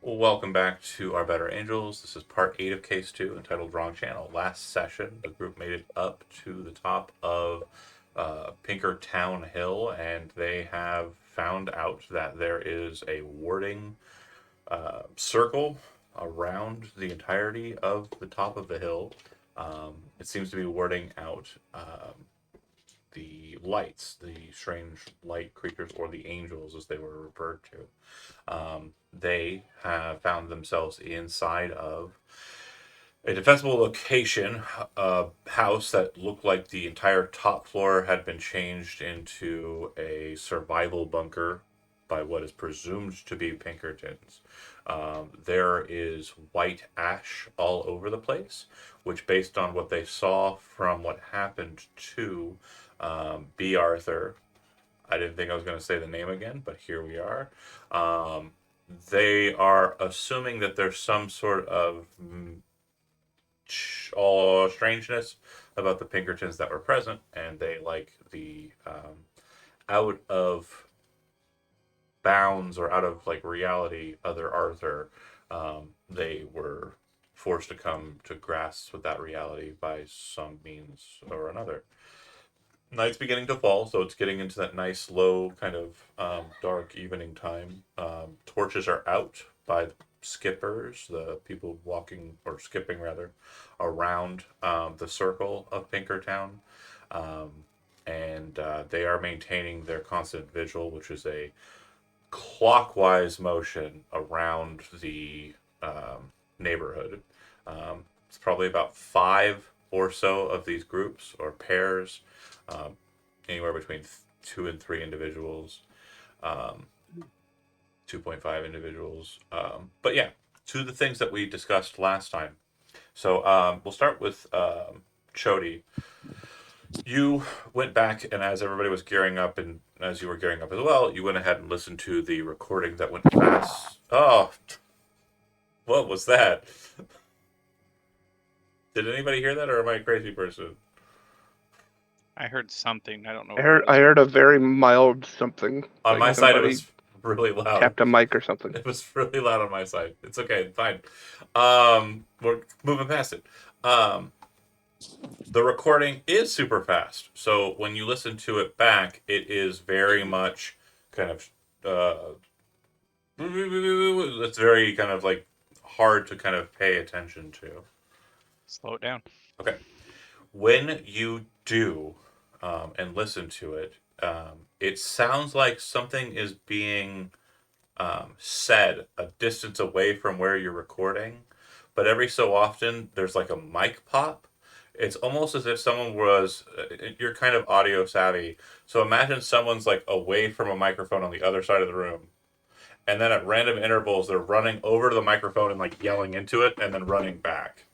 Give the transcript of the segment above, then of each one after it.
Welcome back to Our Better Angels. This is part 8 of Case 2, entitled Wrong Channel. Last session, the group made it up to the top of Pinkertown Hill, and they have found out that there is a warding circle around the entirety of the top of the hill. It seems to be warding out the lights, the strange light creatures, or the angels as they were referred to. They have found themselves inside of a defensible location, a house that looked like the entire top floor had been changed into a survival bunker by what is presumed to be Pinkertons. There is white ash all over the place, which, based on what they saw from what happened to B. Arthur, I didn't think I was going to say the name again, but here we are. Um, they are assuming that there's some sort of strangeness about the Pinkertons that were present, and they like the out of bounds or out of like reality other Arthur. They were forced to come to grasp with that reality by some means or another. Night's beginning to fall, so it's getting into that nice low kind of dark evening time. Torches are out by the skippers, the people walking or skipping rather around the circle of Pinkertown, um, and they are maintaining their constant vigil, which is a clockwise motion around the neighborhood. It's probably about five or so of these groups or pairs, um, anywhere between two and three individuals, um, 2.5 individuals. But yeah, to the things that we discussed last time. So we'll start with Chody. You went back, and as everybody was gearing up, and as you were gearing up as well, you went ahead and listened to the recording that went fast. Oh, what was that? Did anybody hear that, or am I a crazy person? I heard something. I don't know I what it heard was I though. heard a very mild something, On like my side, it somebody was really loud. tapped a mic or something. It was really loud on my side. It's okay, fine. We're moving past it. Um, the recording is super fast, so when you listen to it back, it is very much kind of it's very kind of like hard to kind of pay attention to. Slow it down. Okay, when you do and listen to it, it sounds like something is being said a distance away from where you're recording, but every so often there's like a mic pop. It's almost as if someone was. You're kind of audio savvy, so imagine someone's like away from a microphone on the other side of the room, and then at random intervals they're running over to the microphone and like yelling into it, and then running back.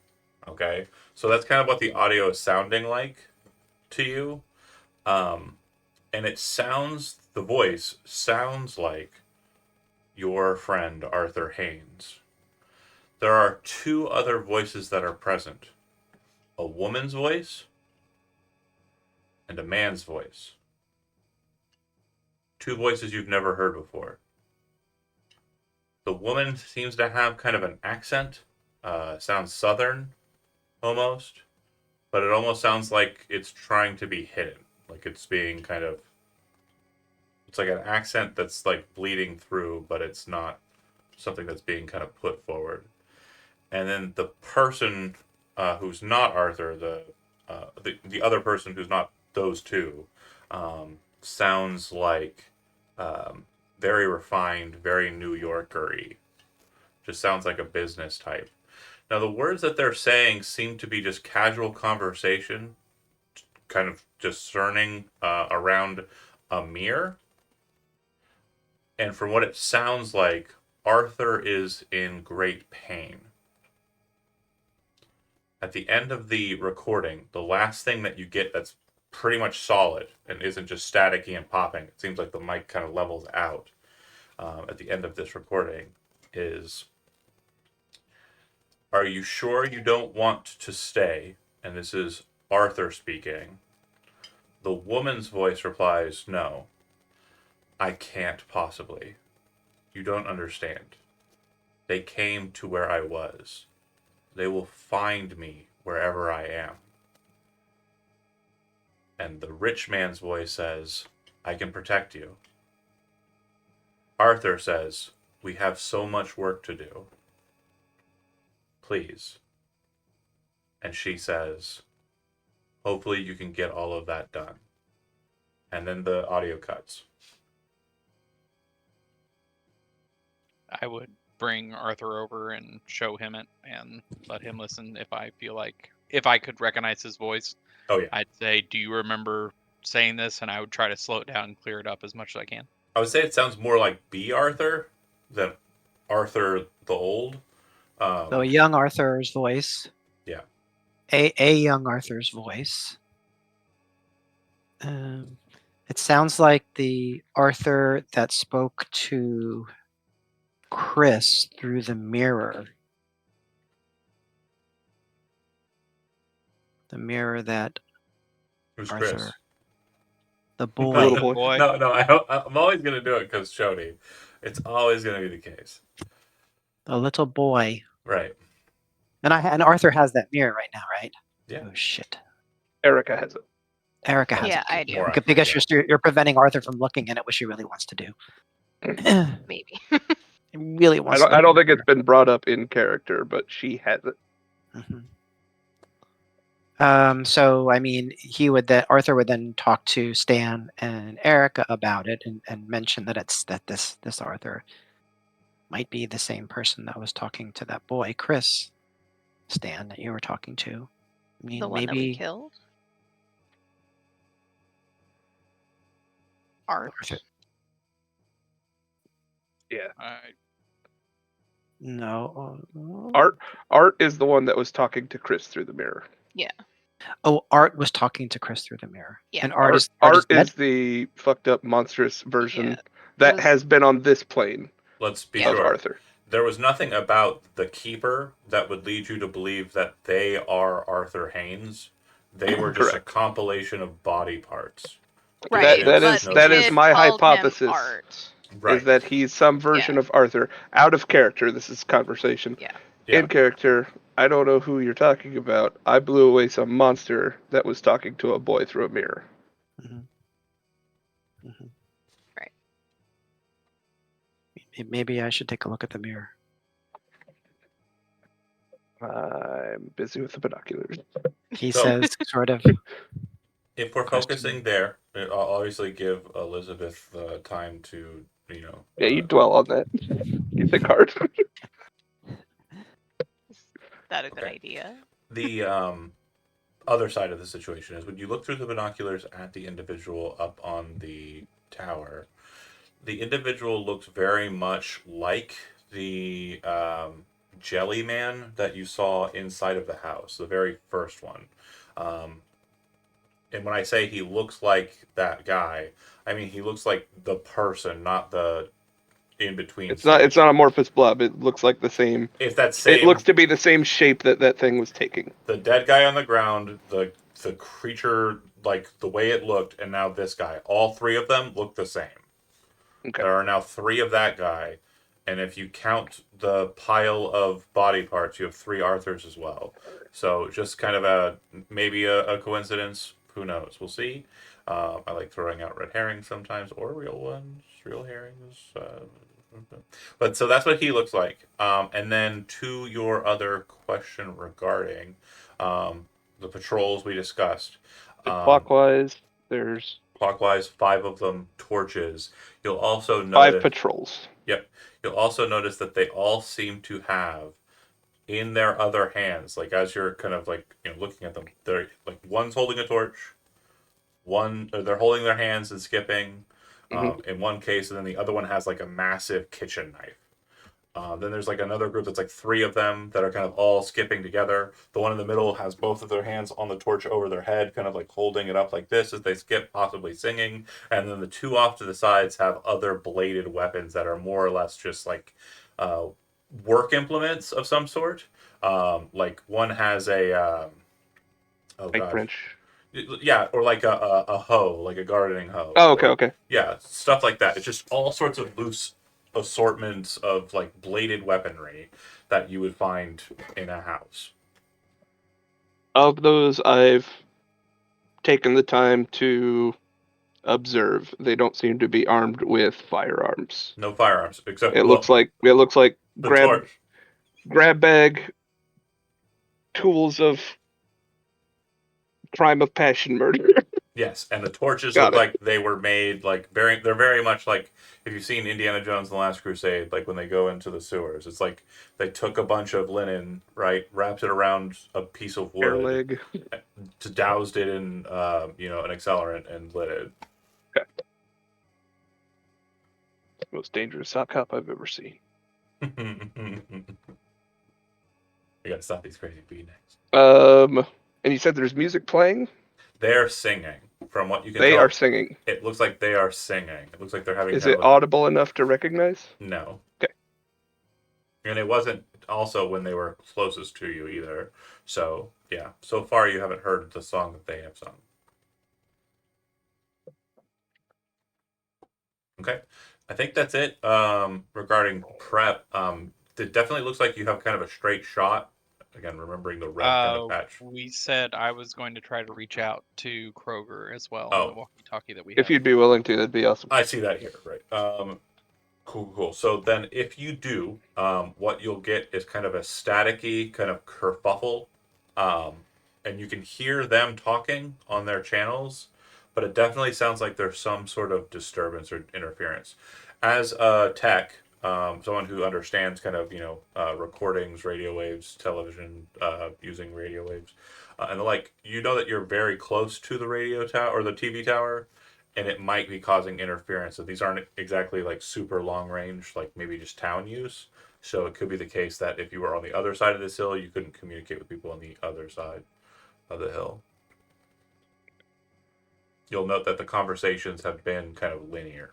Okay, so that's kind of what the audio is sounding like to you, um, and the voice sounds like your friend Arthur Haynes. There are two other voices that are present: a woman's voice and a man's voice. Two voices you've never heard before. The woman seems to have kind of an accent, sounds southern almost, but it almost sounds like it's trying to be hidden. Like it's being kind of. It's like an accent that's like bleeding through, but it's not something that's being kind of put forward. And then the person who's not Arthur, the other person who's not those two, sounds like um, very refined, very New Yorker-y. Just sounds like a business type. Now the words that they're saying seem to be just casual conversation, kind of discerning around a mirror. And from what it sounds like, Arthur is in great pain. At the end of the recording, the last thing that you get that's pretty much solid and isn't just staticky and popping, it seems like the mic kind of levels out at the end of this recording, is, "Are you sure you don't want to stay?" And this is Arthur speaking. The woman's voice replies, "No, I can't possibly. You don't understand. They came to where I was. They will find me wherever I am. And the rich man's voice says, I can protect you. Arthur says, we have so much work to do. Please. And she says, hopefully you can get all of that done. And then the audio cuts. I would bring Arthur over and show him it and let him listen if I could recognize his voice. Oh, yeah. I'd say, do you remember saying this? And I would try to slow it down and clear it up as much as I can. I would say it sounds more like B. Arthur than Arthur the Old. So young Arthur's voice. Yeah. A young Arthur's voice. It sounds like the Arthur that spoke to Chris through the mirror. The mirror that Who's Arthur, Chris? the Little boy. boy. No, I'm always going to do it because Shody. It's always going to be the case. The little boy. Right. And Arthur has that mirror right now, right? Yeah. Oh shit. Erica has it. Erica has Yeah, it. I do. More Because accurate, you're preventing Arthur from looking at it, what she really wants to do. Maybe. He really wants. I don't think it's been brought up in character, but she has it. So I mean, Arthur would then talk to Stan and Erica about it and mention that this Arthur might be the same person that was talking to that boy, Chris, Stan, that you were talking to. I mean, The one that we maybe killed? Art? Arthur. Yeah. No. Art is the one that was talking to Chris through the mirror. Yeah. Oh, Art was talking to Chris through the mirror. Yeah. And Art is is the fucked up monstrous version Yeah. that Was- has been on this plane Let's be Yeah. of sure. Arthur. There was nothing about the Keeper that would lead you to believe that they are Arthur Haynes. They were just Correct. a compilation of body parts. Right. that It's is no that different. is my called him hypothesis. Art. Right. Is that he's some version of Arthur out of character. This is conversation. Yeah. Yeah. In character, I don't know who you're talking about. I blew away some monster that was talking to a boy through a mirror. Right. Maybe I should take a look at the mirror. I'm busy with the binoculars. He So- says, sort of. If we're Question. focusing there, I'll obviously give Elizabeth time to, Yeah, you dwell on that. You think hard. Is that a good Okay. idea? The other side of the situation is when you look through the binoculars at the individual up on the tower, the individual looks very much like the jelly man that you saw inside of the house, the very first one. And when I say he looks like that guy, I mean he looks like the person, not the in between. It's not amorphous blob. It looks like the same. If that same, It looks to be the same shape that thing was taking. the dead guy on the ground, the creature, like the way it looked, and now this guy. All three of them look the same. Okay. There are now three of that guy, and if you count the pile of body parts, you have three Arthurs as well. So just kind of maybe a coincidence. Who knows? We'll see. I like throwing out red herrings sometimes, or real ones, real herrings. But so that's what he looks like. And then to your other question regarding the patrols we discussed. Clockwise, there's Clockwise, 5 of them torches. You'll also 5 notice. patrols. Yep. You'll also notice that they all seem to have in their other hands, like as you're kind of like looking at them, they're like one's holding a torch, they're holding their hands and skipping. In one case, and then the other one has like a massive kitchen knife. Then there's like another group that's like 3 of them that are kind of all skipping together. The one in the middle has both of their hands on the torch over their head, kind of like holding it up like this as they skip, possibly singing. And then the 2 off to the sides have other bladed weapons that are more or less just like work implements of some sort. Like one has a Wrench. Yeah, or like a hoe, like a gardening hoe. Oh, okay. Yeah, stuff like that. It's just all sorts of loose assortments of like bladed weaponry that you would find in a house. Of those, I've taken the time to observe. They don't seem to be armed with firearms. No firearms except It looks like the grab torch. bag, tools of crime of passion murder. Yes, and the torches Got look it. like they were made like they're very much like if you've seen Indiana Jones and the Last Crusade, like when they go into the sewers. It's like they took a bunch of linen, right, wrapped it around a piece of Air wood, leg. to doused it in an accelerant and lit it. Most dangerous sock hop I've ever seen. We gotta stop these crazy beatniks. And you said there's music playing? They're singing. From what you can They tell, are singing. it looks like they are singing. It looks like they're having Is kind it of a, audible enough to recognize? no. Okay. And it wasn't also when they were closest to you either. So yeah, so far you haven't heard the song that they have sung. Okay, I think that's it. Regarding prep, it definitely looks like you have kind of a straight shot. Again, remembering the red kind of patch. We said I was going to try to reach out to Kroger as well on the Oh. walkie-talkie that we If have. you'd be willing to, that'd be awesome. I see that here, right? Cool. So then, if you do, what you'll get is kind of a staticky kind of kerfuffle, and you can hear them talking on their channels, but it definitely sounds like there's some sort of disturbance or interference. As a tech, someone who understands kind of recordings, radio waves, television, using radio waves, and the like, you know that you're very close to the radio tower or the TV tower, and it might be causing interference. So these aren't exactly like super long range, like maybe just town use. So it could be the case that if you were on the other side of this hill, you couldn't communicate with people on the other side of the hill. You'll note that the conversations have been kind of linear.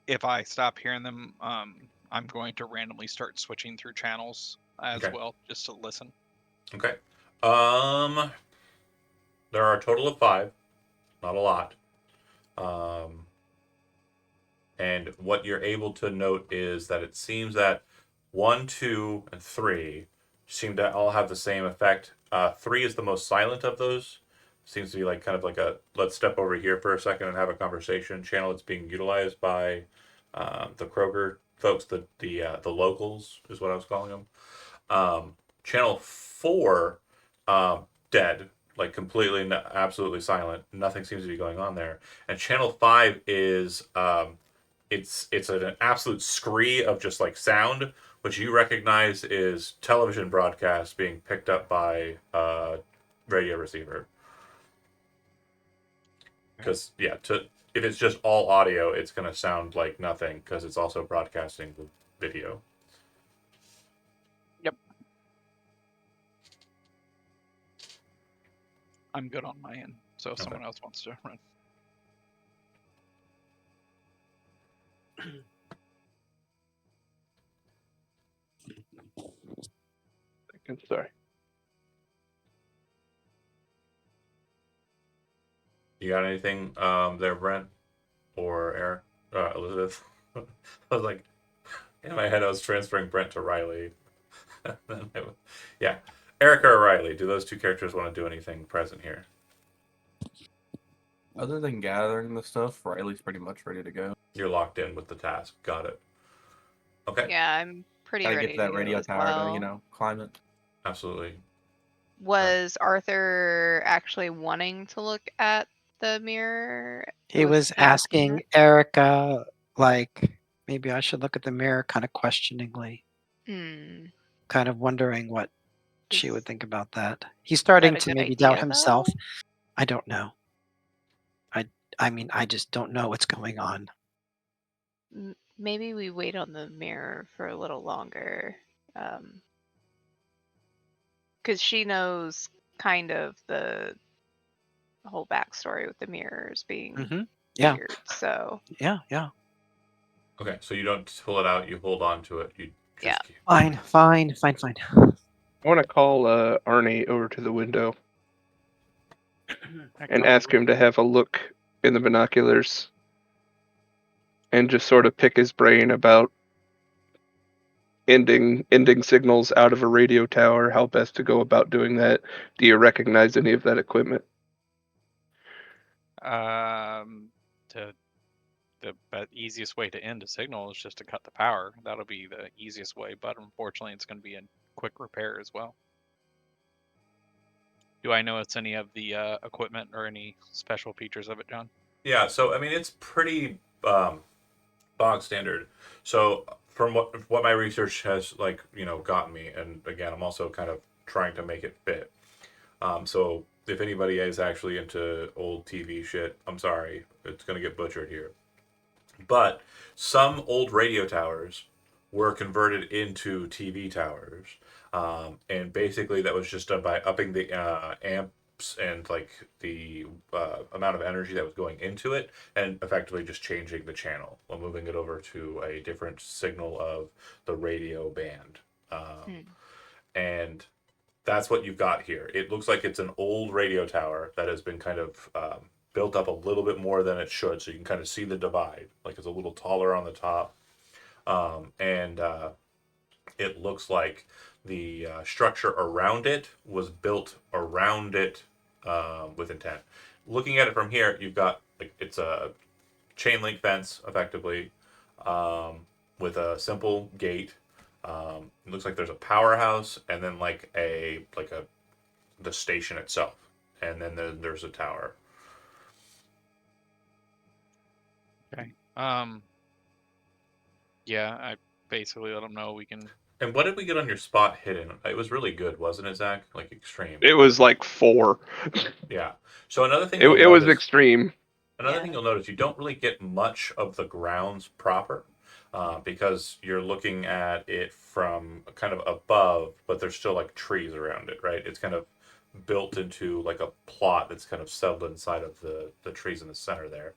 If I stop hearing them, I'm going to randomly start switching through channels as Okay. well, just to listen. Okay. There are a total of 5, not a lot. And what you're able to note is that it seems that 1, 2, and 3 seem to all have the same effect. 3 is the most silent of those. Seems to be like kind of like a let's step over here for a second and have a conversation channel. It's being utilized by the Kroger folks, the locals is what I was calling them. Channel 4, dead, like completely, absolutely silent. Nothing seems to be going on there. And channel 5 is it's an absolute scree of just like sound, which you recognize is television broadcast being picked up by a radio receiver. Because if it's just all audio, it's going to sound like nothing because it's also broadcasting the video. Yep. I'm good on my end, so if someone else wants to run. Sorry. You got anything there, Brent or Eric, Elizabeth? I was like, in my head, I was transferring Brent to Riley. Yeah, Erica or Riley. Do those two characters want to do anything present here? Other than gathering the stuff, Riley's pretty much ready to go. You're locked in with the task. Got it. Okay. Yeah, I'm pretty Gotta ready get to that to go radio as tower well. to, climb it. Absolutely. Was Arthur actually wanting to look at the mirror? He was he just asking that? Erica, like, maybe I should look at the mirror kind of questioningly, kind of wondering what she Is would think about that. He's that starting a to good maybe doubt idea, himself. though? I don't know. I mean, I just don't know what's going on. Maybe we wait on the mirror for a little longer. Because she knows kind of the whole backstory with the mirrors being Yeah. weird. So Yeah. Okay, so you don't pull it out. You hold on to it. You just Yeah. keep... Fine. I want to call Arnie over to the window I and copy ask him to have a look in the binoculars. and just sort of pick his brain about ending signals out of a radio tower, how best to go about doing that. Do you recognize any of that equipment? To the easiest way to end a signal is just to cut the power. That'll be the easiest way, but unfortunately, it's going to be a quick repair as well. Do I know it's any of the equipment or any special features of it, John? Yeah, so I mean it's pretty bog standard. So from what my research has gotten me, and again I'm also kind of trying to make it fit. So if anybody is actually into old TV shit, I'm sorry, it's gonna get butchered here. But some old radio towers were converted into TV towers, and basically that was just done by upping the amps and like the amount of energy that was going into it, and effectively just changing the channel while moving it over to a different signal of the radio band. And that's what you've got here. It looks like it's an old radio tower that has been kind of built up a little bit more than it should, so you can kind of see the divide. Like it's a little taller on the top, and it looks like the structure around it was built around it with intent. Looking at it from here, you've got like it's a chain link fence, effectively, with a simple gate. It looks like there's a powerhouse, and then the station itself, and then there's a tower. Okay. Yeah, I basically let them know we can. And what did we get on your spot hidden? It was really good, wasn't it, Zach? Like extreme. It was like 4. Yeah. So another thing It was extreme. Another thing you'll notice, you don't really get much of the grounds proper, because you're looking at it from kind of above, but there's still like trees around it, right? It's kind of built into like a plot that's kind of settled inside of the trees in the center there.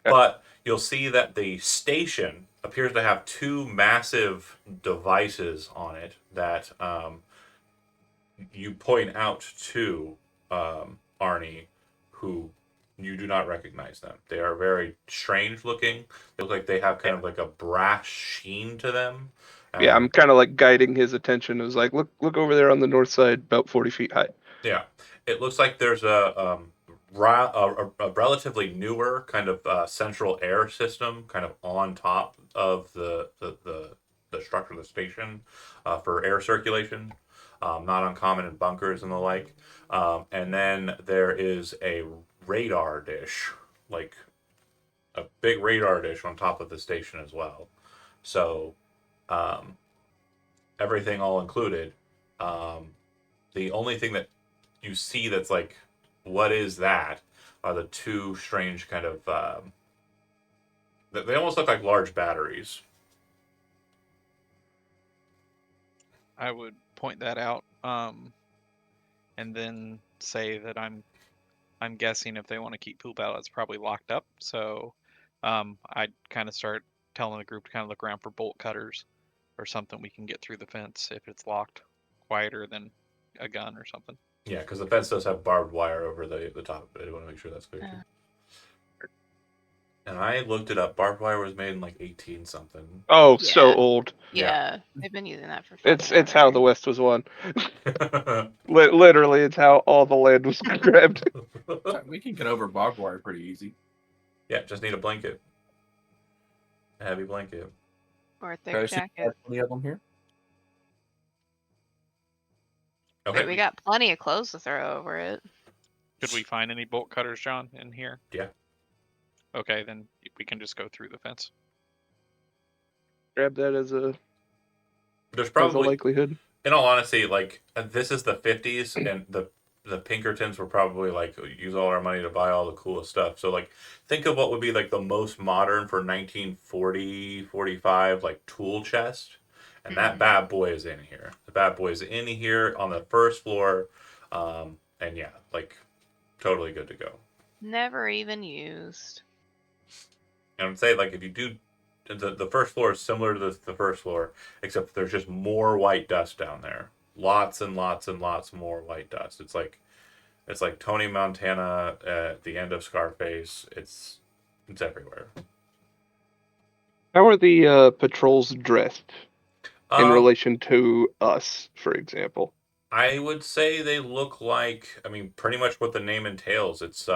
But you'll see that the station appears to have two massive devices on it that you point out to Arnie, who you do not recognize them. They are very strange looking. They look like they have kind of like a brass sheen to them. Yeah, I'm kind of like guiding his attention. It was like, look over there on the north side, about 40 feet high. Yeah, it looks like there's a relatively newer kind of central air system kind of on top of the structure of the station for air circulation. Not uncommon in bunkers and the like. And then there is a radar dish, like a big radar dish on top of the station as well. So everything all included. The only thing that you see that's like, what is that? Are the two strange kind of. They almost look like large batteries. I would point that out, and then say that I'm guessing if they want to keep poop out, it's probably locked up. So, I'd kind of start telling the group to kind of look around for bolt cutters or something we can get through the fence if it's locked, quieter than a gun or something. Yeah, because the fence does have barbed wire over the top of it. I want to make sure that's clear too. And I looked it up. Barbed wire was made in like 18 something. Oh, Yeah. so old. Yeah, they've been using that for. It's how the West was won. Literally, it's how all the land was grabbed. We can get over barbed wire pretty easy. Yeah, just need a blanket. A heavy blanket. Or a thick Okay, so jacket. plenty of them here. Okay. Wait, we got plenty of clothes to throw over it. Could we find any bolt cutters, John, in here? Yeah. Okay, then we can just go through the fence. Grab that as a There's probably, likelihood. in all honesty, like this is the 50s, and the Pinkertons were probably like use all our money to buy all the coolest stuff. So like think of what would be like the most modern for 1940, 45 like tool chest. And that bad boy is in here. The bad boy is in here on the first floor. And yeah, like totally good to go. Never even used. And I would say like if you do the first floor is similar to the first floor, except there's just more white dust down there. Lots and lots and lots more white dust. It's like Tony Montana at the end of Scarface. It's everywhere. How are the patrols dressed in Um, relation to us, for example? I would say they look like, I mean, pretty much what the name entails. It's,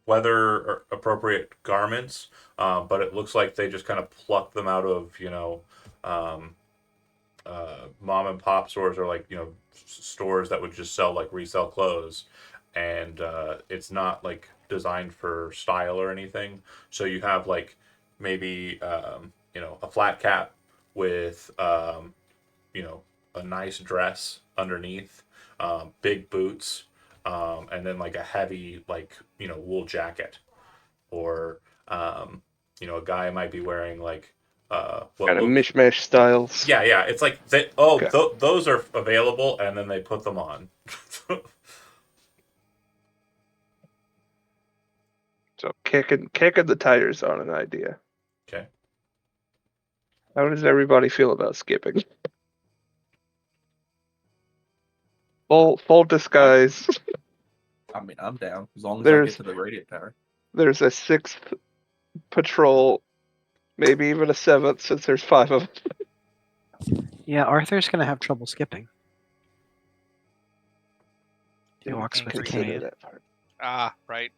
weather appropriate garments, but it looks like they just kind of pluck them out of, um, mom and pop stores or like, stores that would just sell like resell clothes. And it's not like designed for style or anything. So you have like maybe, a flat cap with, a nice dress underneath, big boots, and then like a heavy like wool jacket, or a guy might be wearing like what Kind of looks mishmash styles. yeah, it's like Okay. those are available, and then they put them on. So kicking the tires on an idea. Okay. How does everybody feel about skipping? Full disguise. I mean, I'm down as long as I There's get to the radiant tower. there's a sixth patrol, maybe even a seventh, since there's 5 of them. Yeah, Arthur's gonna have trouble skipping. He Didn't walks with a consider cane. that part. Ah, right.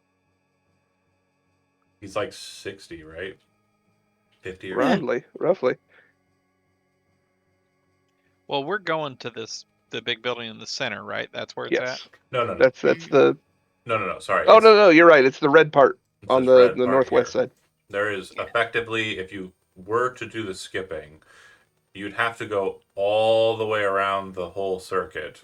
He's like 60, right? 50 or something. Roughly. Well, we're going to the big building in the center, right? That's where it's at. Yes. No. That's the. No. Sorry. Oh no, you're right. It's the red part It's on this the red part northwest here. side. There is effectively, if you were to do the skipping, you'd have to go all the way around the whole circuit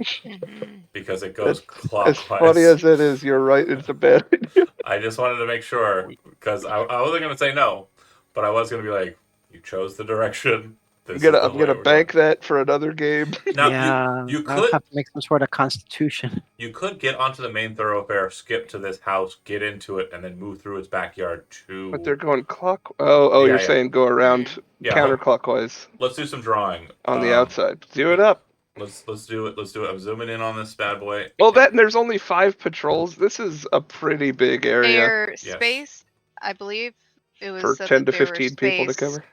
because it goes As clockwise. funny as it is, you're right. It's a bad idea. I just wanted to make sure because I wasn't going to say no, but I was going to be like, you chose the direction. This is the I'm way gonna we're bank doing that for another game. it. Now Yeah, you I'll could have to make some sort of constitution. you could get onto the main thoroughfare, skip to this house, get into it, and then move through its backyard to. But they're going clock. Oh, Yeah, you're yeah. saying go around Yeah, counterclockwise let's do some drawing on the outside. Do it up. Let's do it. Let's do it. I'm zooming in on this bad boy. Well, that and there's only 5 patrols. This is a pretty big area They're Yes. spaced, I believe it was for said 10 that to they were 15 people to spaced cover.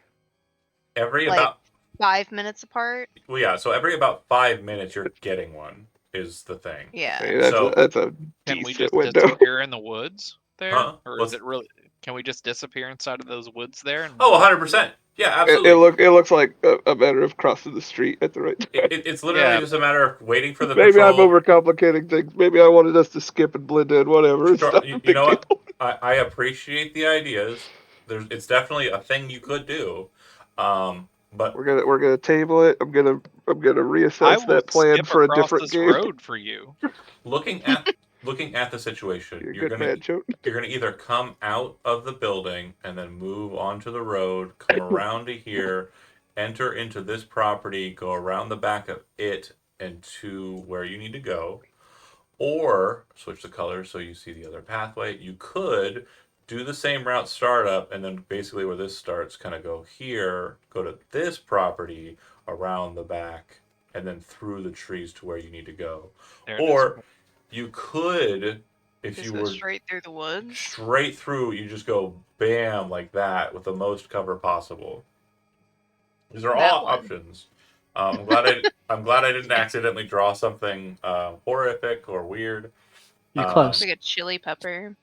Every like about 5 minutes apart. well, yeah. So every about 5 minutes, you're getting one. Is the thing. Yeah. Hey, that's So- a Can we decent just window. disappear in the woods there, Huh? or What's- is it really? Can we just disappear inside of those woods there? And Oh, 100%. Yeah, It, absolutely. it looks like a matter of crossing the street at the right time. It's literally Yeah. just a matter of waiting for the Maybe I'm patrol. overcomplicating things. Maybe I wanted us to skip and blend in, whatever. It's Sure, not a you big know what? deal. I appreciate the ideas. It's definitely a thing you could do. But We're gonna table it. I'm gonna I reassess will that plan skip for a across different this game. road for you. looking at the situation, You're a you're good gonna man, Joe. you're gonna either come out of the building and then move onto the road, come around to here, enter into this property, go around the back of it and to where you need to go, or switch the color so you see the other pathway. You could do the same route startup and then basically where this starts, kind of go here, go to this property around the back, and then through the trees to where you need to go. There it is. Or you could, if Just you go were straight through the woods. straight through, you just go bam like that with the most cover possible. These are That all one. options. I'm glad I didn't accidentally draw something horrific or weird. You're close. Like a chili pepper.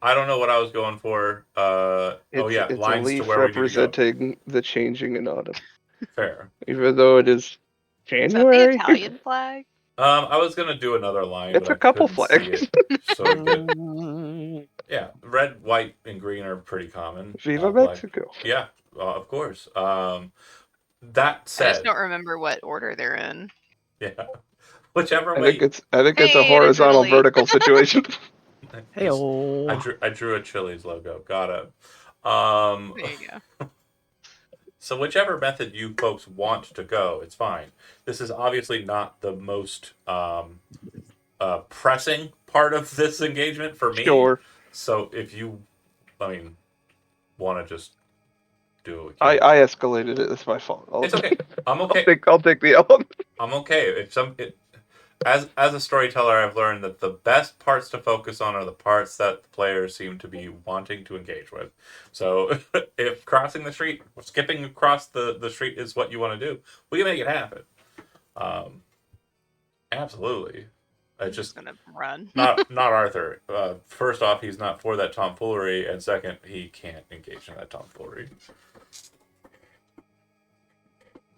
I don't know what I was going for. It's lines a to leaf where we need to go. representing the changing in autumn, Fair. even though it is Is that the January. Italian flag? I was gonna do another line, It's but a couple I couldn't flags. see it. So we could, Mm, yeah, red, white, and green are pretty common. Viva Black- Mexico. Yeah, of course. That I just said, don't remember what order they're in. yeah, whichever I way. think it's a Hey, it is horizontal Italy. vertical situation. Hey, I drew a Chili's logo. Got it. Um, There you go. So whichever method you folks want to go, it's fine. This is obviously not the most pressing part of this engagement for me. Sure. So if you, want to just do it. I escalated it. It's my fault. It's okay. I'm okay. I'll take the L. I'm okay. as a storyteller, I've learned that the best parts to focus on are the parts that the players seem to be wanting to engage with. So if crossing the street, skipping across the street is what you want to do, we can make it happen. Absolutely. I'm It's just just gonna run. not Arthur. First off, he's not for that tomfoolery, and second, he can't engage in that tomfoolery. That's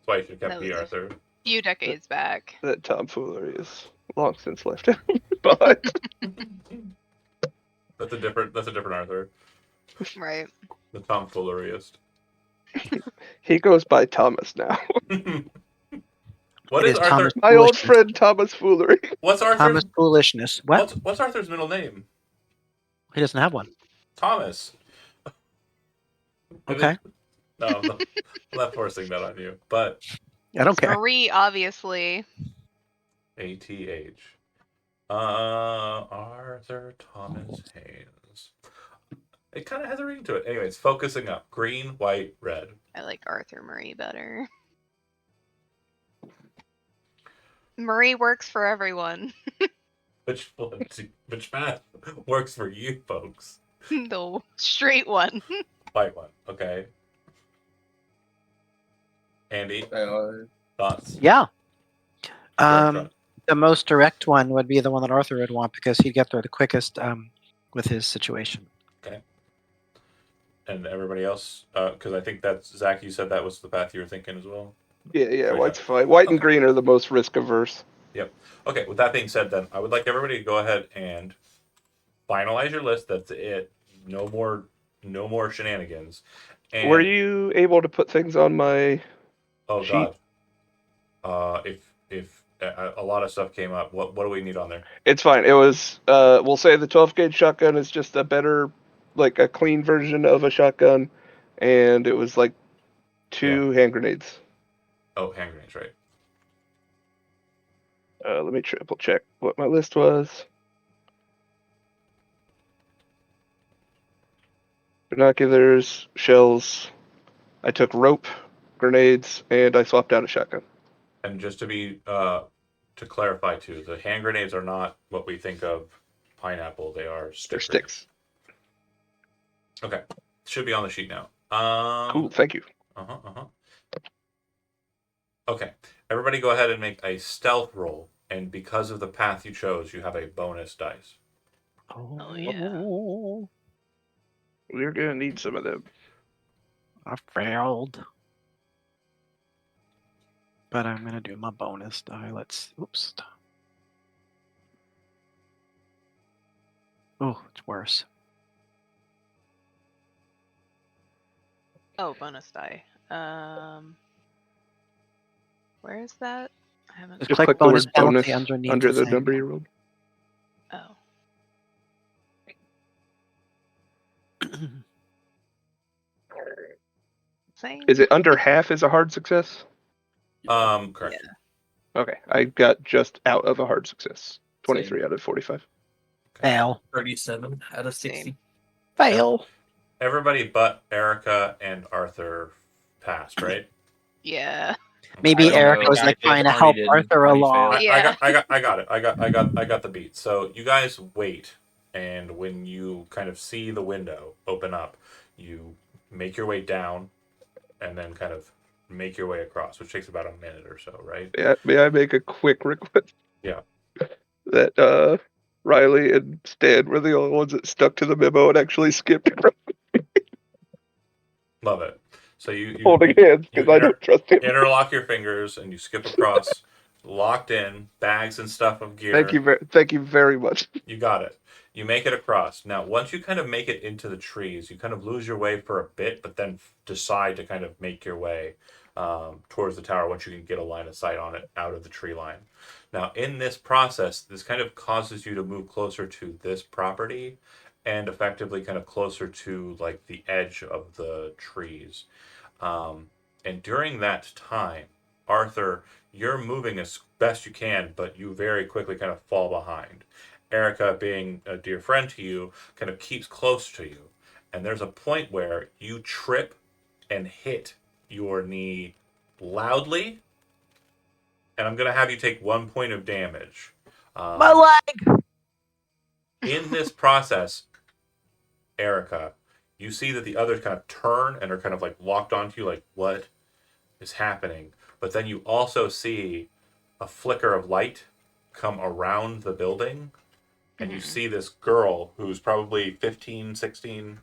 why you should have That kept was B. a Arthur. few decades back. That tomfoolery is long since left behind. That's a different Arthur. Right. The tomfooleriest. He goes by Thomas now. What It is is Arthur? Thomas My old Foolishness. friend Thomas Foolery. What's Arthur's? Thomas Foolishness. What? What's Arthur's middle name? He doesn't have one. Thomas. Okay. No, I'm not forcing that on you. But I don't care. Marie, obviously. ATH. Arthur Thomas Haynes. It kind of has a ring to it. Anyways, focusing up. Green, white, red. I like Arthur Marie better. Marie works for everyone. Which path works for you folks? The straight one. White one. Okay. Andy, thoughts? Yeah. Direction. The most direct one would be the one that Arthur would want because he'd get there the quickest with his situation. Okay. And everybody else, because I think that's Zach. You said that was the path you were thinking as well. Yeah, Okay. white's fine. White and green are the most risk averse. Okay. With that being said, then I would like everybody to go ahead and finalize your list. That's it. No more shenanigans. And, Were you able to put things on my? Oh sheet? God. If a lot of stuff came up, what do we need on there? It's fine. It was. We'll say the 12 gauge shotgun is just a better, like a clean version of a shotgun, and it was like 2 hand grenades. Oh, hand grenades, right? Let me triple check what my list was. Binoculars, shells. I took rope, grenades, and I swapped out a shotgun. And just to be to clarify too, the hand grenades are not what we think of pineapple. They are They're stick sticks. grenades. Okay, should be on the sheet now. Cool, thank you. Okay, everybody, go ahead and make a stealth roll, and because of the path you chose, you have a bonus dice. Oh, yeah. We're gonna need some of them. I failed. But I'm gonna do my bonus die. Oops. Oh, it's worse. Oh, bonus die. Where is that? I haven't. Just Just click click the bonus word penalty bonus underneath under the the thing. number you rolled. Oh. Same. Is it under half is a hard success? Correct. Okay, I got just out of a hard success. 23 out of 45. Fail. 37 out of 60. Same. Fail. Everybody but Erica and Arthur passed, right? Yeah. Maybe I don't Erica know. was I like did. trying to Arnie help did. Arthur Arnie along. failed. Yeah. I got it. I got the beat. So you guys wait, and when you kind of see the window open up, you make your way down, and then kind of make your way across, which takes about a minute or so, right? Yeah, may I make a quick request? Yeah. That Riley and Stan were the only ones that stuck to the memo and actually skipped Love it. So you holding hands because I don't trust him. interlock your fingers and you skip across, locked in, bags and stuff of gear. Thank you very much. You got it. You make it across. Now, once you kind of make it into the trees, you kind of lose your way for a bit, but then decide to kind of make your way towards the tower once you can get a line of sight on it out of the tree line. Now, in this process, this kind of causes you to move closer to this property and effectively kind of closer to like the edge of the trees. And during that time, Arthur, you're moving as best you can, but you very quickly kind of fall behind. Erica, being a dear friend to you, kind of keeps close to you. And there's a point where you trip and hit your knee loudly. And I'm going to have you take 1 point of damage. My leg. In this process, Erica, you see that the others kind of turn and are kind of like locked onto you, like, what is happening? But then you also see a flicker of light come around the building, and you see this girl who's probably 15, 16,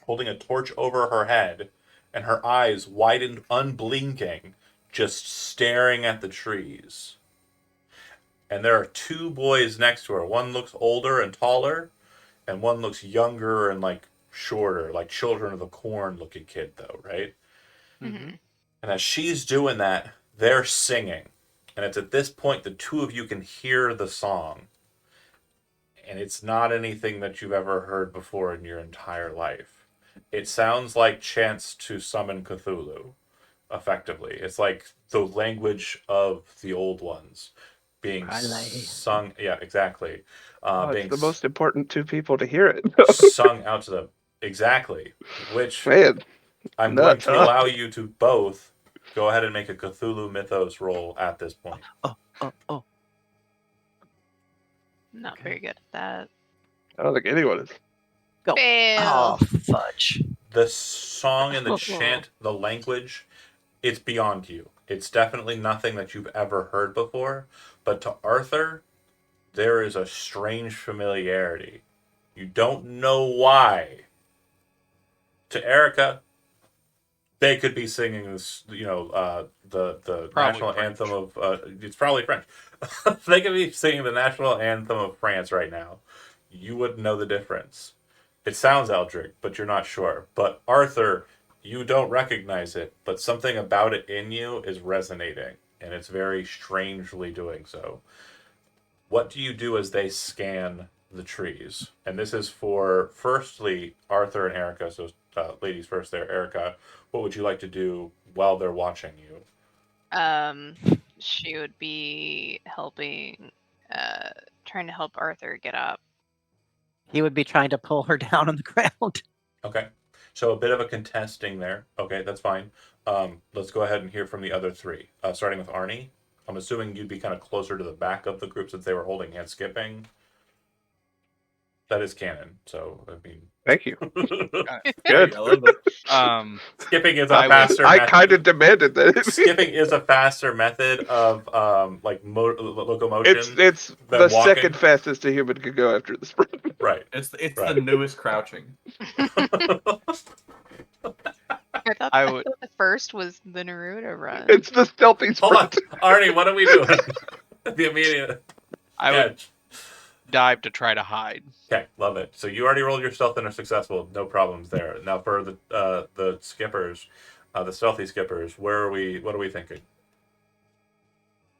holding a torch over her head, and her eyes widened, unblinking, just staring at the trees. And there are two boys next to her. One looks older and taller, and one looks younger and like shorter, like Children of the Corn looking kid, though, right? Mm-hmm. And as she's doing that, they're singing. And it's at this point the two of you can hear the song. And it's not anything that you've ever heard before in your entire life. It sounds like chants to summon Cthulhu, effectively. It's like the language of the old ones being sung. Yeah, exactly. It's Being the most important two people to hear it. sung out to them. Exactly. Which Man, I'm going nuts, to huh? allow you to both go ahead and make a Cthulhu Mythos roll at this point. Oh. Not Okay. very good at that. I don't think anyone is. Go. Fail. Oh, fudge. The song and the chant, the language, it's beyond you. It's definitely nothing that you've ever heard before. But to Arthur, there is a strange familiarity. You don't know why. To Erica, they could be singing this, the Probably national French. anthem of. It's probably French. They could be singing the national anthem of France right now. You wouldn't know the difference. It sounds Eldrick, but you're not sure. But Arthur, you don't recognize it, but something about it in you is resonating, and it's very strangely doing so. What do you do as they scan the trees? And this is for, firstly, Arthur and Erica. So, ladies first there. Erica, what would you like to do while they're watching you? She would be helping, trying to help Arthur get up. He would be trying to pull her down on the ground. Okay. So a bit of a contesting there. Okay, that's fine. Let's go ahead and hear from the other three. Starting with Arnie. I'm assuming you'd be kind of closer to the back of the group since they were holding hands skipping. That is canon. So, I mean... Thank you. Hey, Good. I love it. Skipping is a I would- faster I method. kind of demanded that. Skipping is a faster method of locomotion. It's than the walking. second fastest a human could go after the sprint. Right. It's Right. the newest crouching. I thought I would- the first was the Naruto run. It's the stealthy Hold on, sprint. Arnie. What are we doing? The immediate I would catch. dive to try to hide. Okay, love it. So you already rolled your stealth and are successful. No problems there. Now for the skippers, the stealthy skippers, what are we thinking?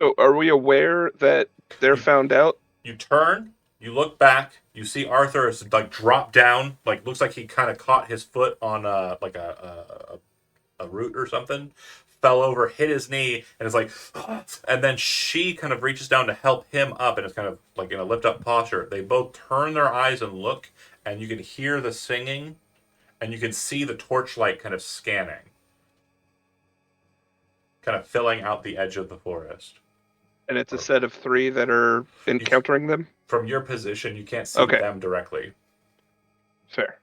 Oh, are we aware that they're found out? You turn, you look back, you see Arthur is like drop down, like looks like he kind of caught his foot on a root or something, fell over, hit his knee, and is like, and then she kind of reaches down to help him up, and it's kind of like in a lift up posture. They both turn their eyes and look, and you can hear the singing, and you can see the torchlight kind of scanning, kind of filling out the edge of the forest. And it's a set of three that are encountering them? From your position, you can't see Okay. them directly. Fair.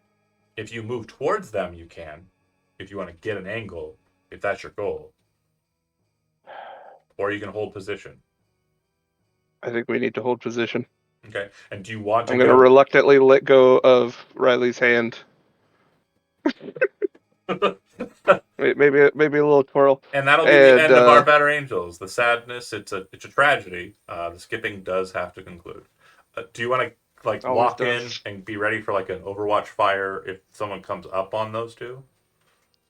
If you move towards them, you can. If you want to get an angle, if that's your goal. Or you can hold position. I think we need to hold position. Okay. And do you want to I'm going to reluctantly let go of Riley's hand. Maybe a little twirl. And that'll be the And, end of our Better Angels. The sadness, it's a tragedy. The skipping does have to conclude. Do you want to like Always lock does. in and be ready for like an Overwatch fire if someone comes up on those two?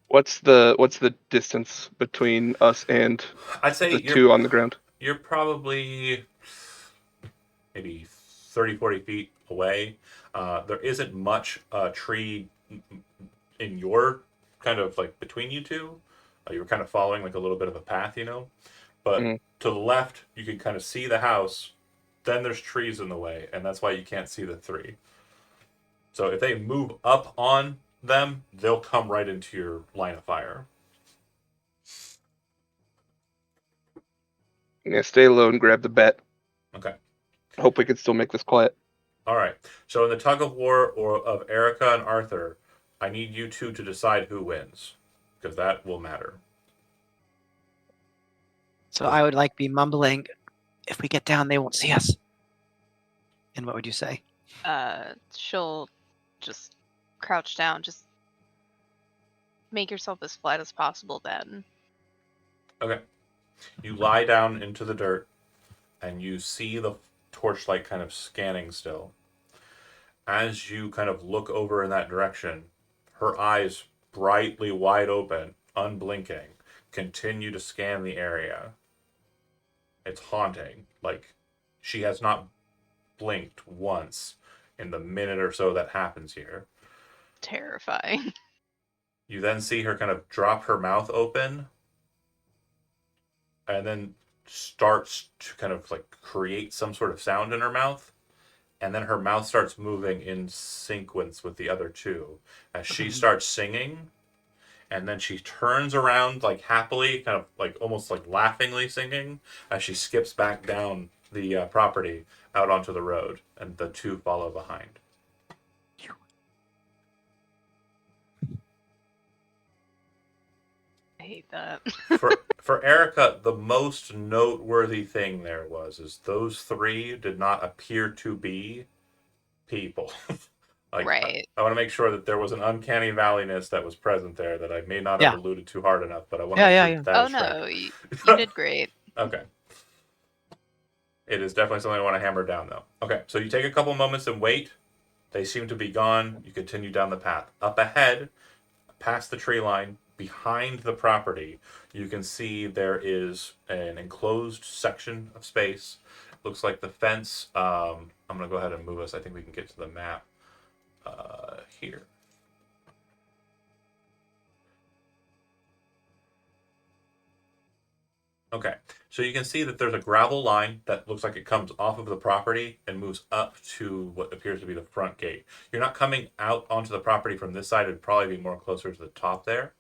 What's the distance between us and I'd say the two on the ground? You're probably maybe 30, 40 feet away. There isn't much tree in your kind of like between you two. You were kind of following like a little bit of a path, but Mhm. to the left you can kind of see the house. Then there's trees in the way, and that's why you can't see the three. So if they move up on them, they'll come right into your line of fire. Yeah, stay low and grab the bat. Okay. Hope we can still make this quiet. All right. So in the tug of war of Erica and Arthur, I need you two to decide who wins, because that will matter. So I would like be mumbling, if we get down, they won't see us. And what would you say? She'll just crouch down, just make yourself as flat as possible then. Okay. You lie down into the dirt, and you see the torchlight kind of scanning still. As you kind of look over in that direction, her eyes brightly wide open, unblinking, continue to scan the area. It's haunting. Like, she has not blinked once in the minute or so that happens here. Terrifying. You then see her kind of drop her mouth open and then starts to kind of like create some sort of sound in her mouth. And then her mouth starts moving in sequence with the other two as she starts singing. And then she turns around like happily, kind of like almost like laughingly singing as she skips back down the property out onto the road. And the two follow behind. I hate that. For Erica, the most noteworthy thing there is those three did not appear to be people. Like, Right. I want to make sure that there was an uncanny valleyness that was present there that I may not have alluded to hard enough, but I want to make sure that Oh is no, correct. you did great. Okay. It is definitely something I want to hammer down, though. Okay, so you take a couple moments and wait. They seem to be gone. You continue down the path. Up ahead, past the tree line, behind the property, you can see there is an enclosed section of space. Looks like the fence. I'm going to go ahead and move us. I think we can get to the map here. Okay, so you can see that there's a gravel line that looks like it comes off of the property and moves up to what appears to be the front gate. You're not coming out onto the property from this side. It'd probably be more closer to the top there.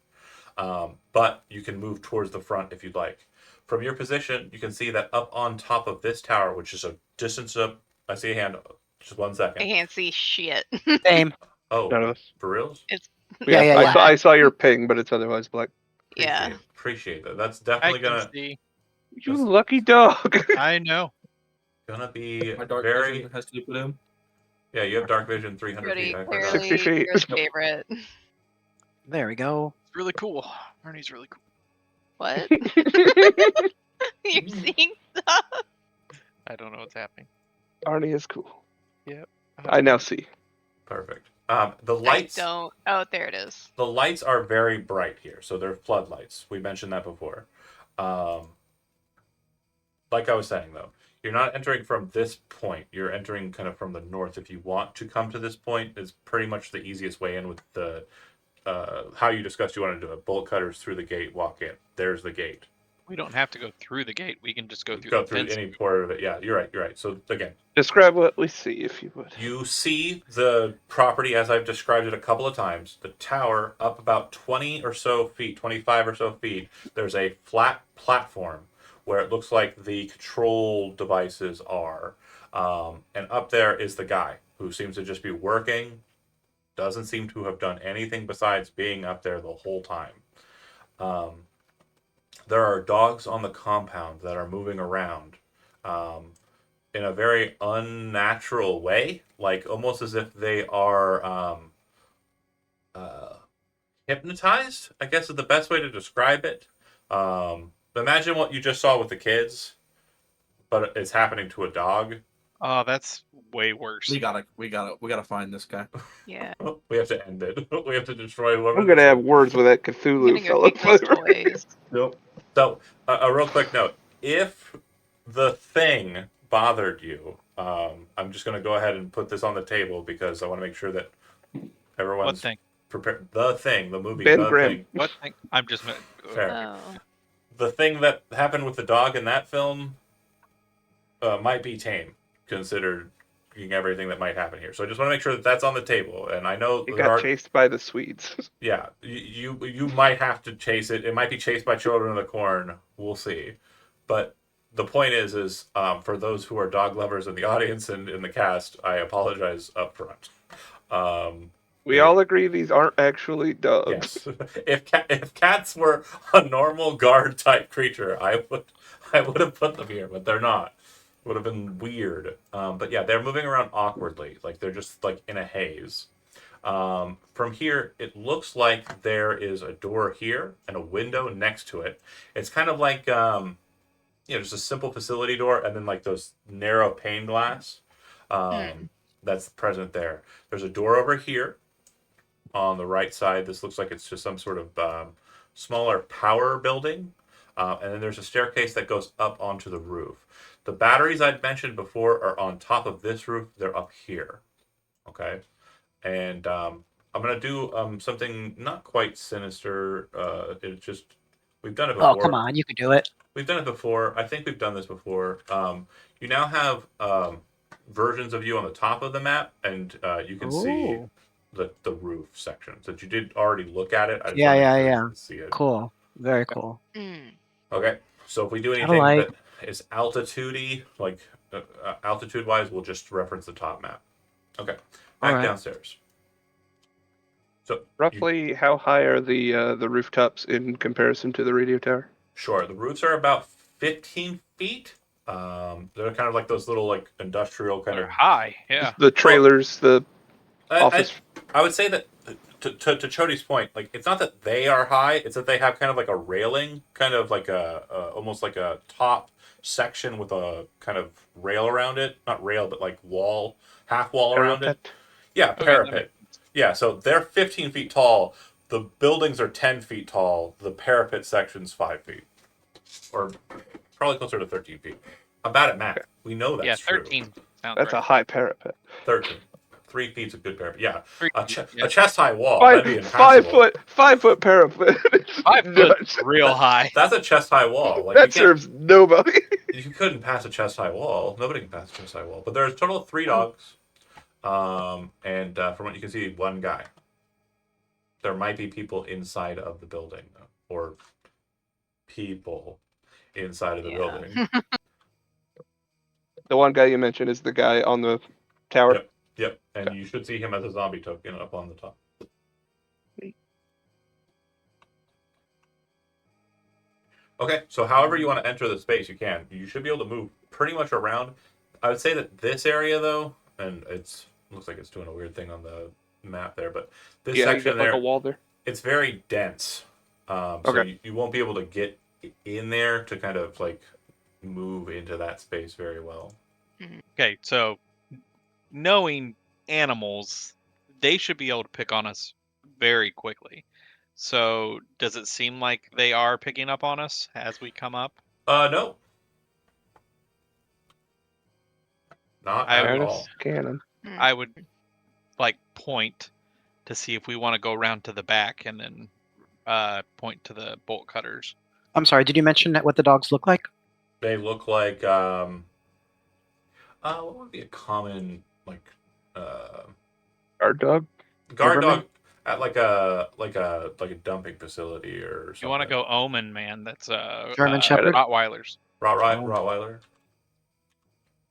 But you can move towards the front if you'd like. From your position, you can see that up on top of this tower, which is a distance up, I see a hand, just 1 I second. can't see shit. Same. Oh, None of us. for reals? Yeah. I saw your ping, but it's otherwise black. Yeah. Appreciate that. That's I definitely can gonna see. You lucky dog. I know. be My dark very. vision has to be put in. Yeah, you have dark vision 300 Pretty feet. I forgot. clearly 60 feet. your favorite. There we go. It's really cool. Ernie's really cool. What? You're seeing stuff? I don't know what's happening. Arnie is cool. Yep. I now see. Perfect. The lights. I don't. Oh, there it is. The lights are very bright here, so they're floodlights. We mentioned that before. Like I was saying, though, you're not entering from this point. You're entering kind of from the north. If you want to come to this point, it's pretty much the easiest way in with the how you discussed you want to do it. Bolt cutters through the gate, walk in. There's the gate. We don't have to go through the gate. We can just go through Go the through fence. any part of it. Yeah, you're right. So again, Describe what we see, if you would. you see the property as I've described it a couple of times. The tower up about 20 or so feet, 25 or so feet. There's a flat platform where it looks like the control devices are. And up there is the guy who seems to just be working. Doesn't seem to have done anything besides being up there the whole time. There are dogs on the compound that are moving around. In a very unnatural way, like almost as if they are hypnotized, I guess is the best way to describe it. Imagine what you just saw with the kids, but it's happening to a dog. Oh, that's way worse. We gotta find this guy. Yeah. We have to end it. We have to destroy whoever. I'm gonna this have is. words with that I'm Cthulhu gonna go fella. take those toys. Yep. So, a real quick note: if the thing bothered you, I'm just going to go ahead and put this on the table because I want to make sure that What everyone's thing? prepared. The thing, the movie, Ben the Grimm. thing. What thing? I'm just. Fair. Oh. The thing that happened with the dog in that film might be tame, considering everything that might happen here. So I just want to make sure that that's on the table. And I know It there got are, chased by the Swedes. yeah, you might have to chase it. It might be chased by children of the corn. We'll see. But the point is for those who are dog lovers in the audience and in the cast, I apologize up front. We They- all agree these aren't actually dogs. Yes, if cats were a normal guard type creature, I would have put them here, but they're not. Would have been weird. But yeah, they're moving around awkwardly, like they're just like in a haze. From here, it looks like there is a door here and a window next to it. It's kind of like just a simple facility door, and then like those narrow pane glass. That's present there. There's a door over here on the right side. This looks like it's just some sort of smaller power building. And then there's a staircase that goes up onto the roof. The batteries I'd mentioned before are on top of this roof. They're up here. Okay. And I'm going to do something not quite sinister. It's just, we've done it before. Oh, come on, you can do it. We've done it before. I think we've done this before. You now have versions of you on the top of the map, and you can see Ooh. the roof sections that you did already look at it. I just Yeah, wanna make yeah, sure you yeah. can see it. Cool. Very cool. Okay, so if we do anything Satellite. that is altitude-y, like altitude-wise, we'll just reference the top map. Okay, back Alright. downstairs. So Roughly, how high are the rooftops in comparison to the radio tower? sure, the roofs are about 15 feet. They're kind of like those little like industrial kind They're of. high. Yeah. The trailers, the I, office. I would say that to Chody's point, like it's not that they are high; it's that they have kind of like a railing, kind of like a almost like a top section with a kind of rail around it. Not rail, but like wall, half wall around it. parapet. Yeah, Okay, that parapet. Yeah, so they're 15 feet tall. The buildings are 10 feet tall. The parapet section's 5 feet, or probably closer to 13 feet. I'm bad at math. We know that's Yeah, true. 13 sounds That's a right. high parapet. 13. 3 feet's a good parapet. Yeah, Three a, feet, yeah. chest high wall. That'd be Five impassable. 5 foot parapet. 5 foot, Nuts. real high. That's a chest high wall. Like That you can't, serves nobody. you couldn't pass a chest high wall. Nobody can pass a chest high wall. But there's a total of 3 dogs, and from what you can see, 1 guy. There might be people inside of the building, or people inside of the Yeah. building. The one guy you mentioned is the guy on the tower. Yep. Yep, and you should see him as a zombie token up on the top. Okay, so however you want to enter the space, you can. You should be able to move pretty much around. I would say that this area, though, and looks like it's doing a weird thing on the map there, but this Yeah, you section got like there, a wall there. it's very dense. So Okay. you won't be able to get in there to kind of like move into that space very well. Okay, so knowing animals, they should be able to pick on us very quickly. So does it seem like they are picking up on us as we come up? No. Not I at would- all. Cannon. I would like point to see if we want to go around to the back and then point to the bolt cutters. I'm sorry, did you mention what the dogs look like? They look like what would be a common like Our dog. guard Doberman? dog at like a dumping facility or something. You want to go Omen, man? That's German Shepherd? Rottweilers. Rottweiler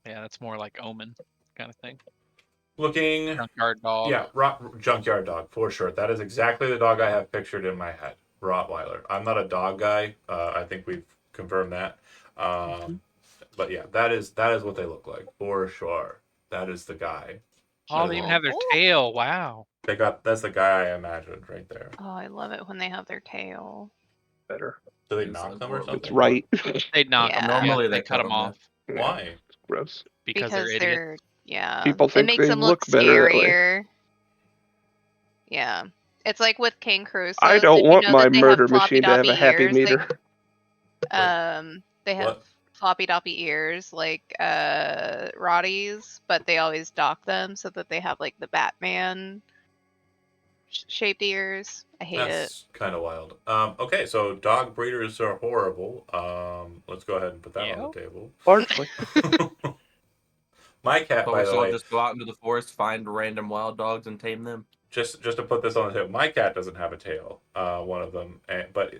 Yeah, that's more like Omen kind of thing. looking. Junkyard dog. Yeah, junkyard dog for sure. That is exactly the dog I have pictured in my head. Rottweiler. I'm not a dog guy. I think we've confirmed that. But yeah, that is what they look like for sure. That is the guy. Oh, they even have their tail. Wow. That's the guy I imagined right there. Oh, I love it when they have their tail. Better. Do they It's knock them or adorable. something? It's right. They'd knock them. Yeah. Normally they they cut cut them 'em, off Why? Gross. because they're idiots. Yeah. People it think makes they them look look better that way. scarier. Yeah. It's like with King Crusoe. I don't want my murder machine to have a happy meter. They have What? floppy doppy ears like Rotties, but they always dock them so that they have like the Batman shaped ears. I hate it. That's kind of wild. Okay, so dog breeders are horrible. Let's go ahead and put that on the table. Largely. My cat, by But the so way, just go out into the forest, find random wild dogs, and tame them. just to put this on the table, my cat doesn't have a tail. One of them, but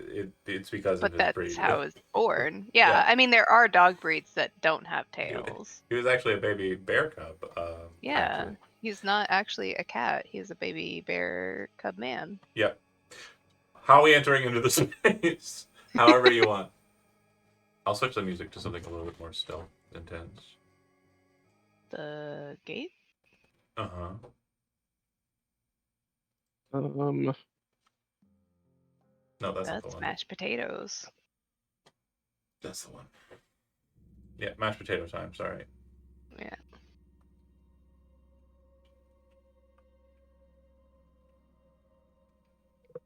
it's because of But his that's breed. how it's born. Yeah, Yeah. I mean there are dog breeds that don't have He, tails. he was actually a baby bear cub. Yeah, Actually. he's not actually a cat. He's a baby bear cub man. Yep. How are we entering into the space? However you want. I'll switch the music to something a little bit more still, intense. The gate? Uh huh. Um, No, that's not the That's one. mashed potatoes. That's the one. Yeah, mashed potato time. Sorry. Yeah.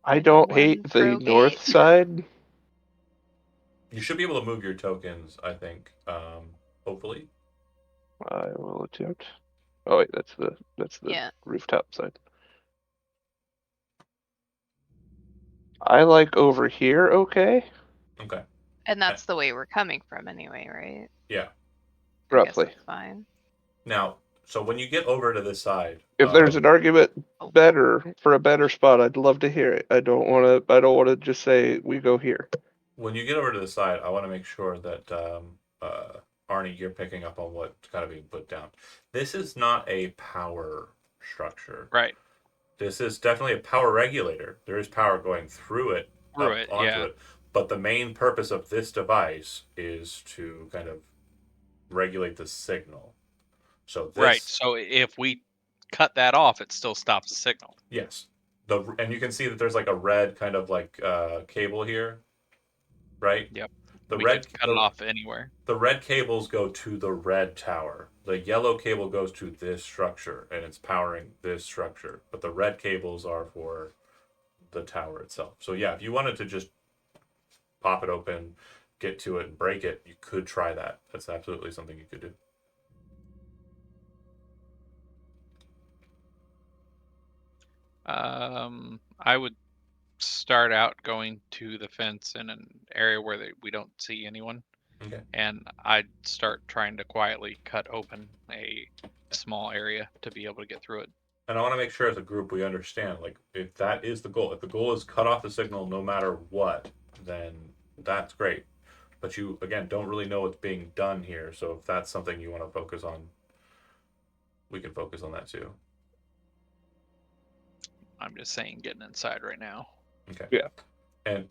I don't Anyone hate the pro north gate? side. You should be able to move your tokens, I think. Hopefully. I will attempt. Oh wait, that's the Yeah. rooftop side. I like over here. Okay, Okay. And that's the way we're coming from anyway, right? Yeah. I guess roughly. that's fine. Now, so when you get over to this side, If there's an argument Oh. better for a better spot, I'd love to hear it. I don't want to just say we go here. when you get over to the side, I want to make sure that Arnie, you're picking up on what's kind of being put down. This is not a power structure. Right. This is definitely a power regulator. There is power going through it, Through up it, onto yeah. it. But the main purpose of this device is to kind of regulate the signal. So this, Right. So if we cut that off, it still stops the signal. yes, and you can see that there's like a red kind of like cable here, right? Yep. The We red could cut it off anywhere. The red cables go to the red tower. The yellow cable goes to this structure, and it's powering this structure. But the red cables are for the tower itself. So yeah, if you wanted to just pop it open, get to it, and break it, you could try that. That's absolutely something you could do. I would start out going to the fence in an area where we don't see anyone, Okay. and I'd start trying to quietly cut open a small area to be able to get through it. And I want to make sure as a group we understand, like, if that is the goal, if the goal is cut off the signal no matter what, then that's great. But you, again, don't really know what's being done here. So if that's something you want to focus on, we can focus on that too. I'm just saying, getting inside right now. Okay. Yeah. And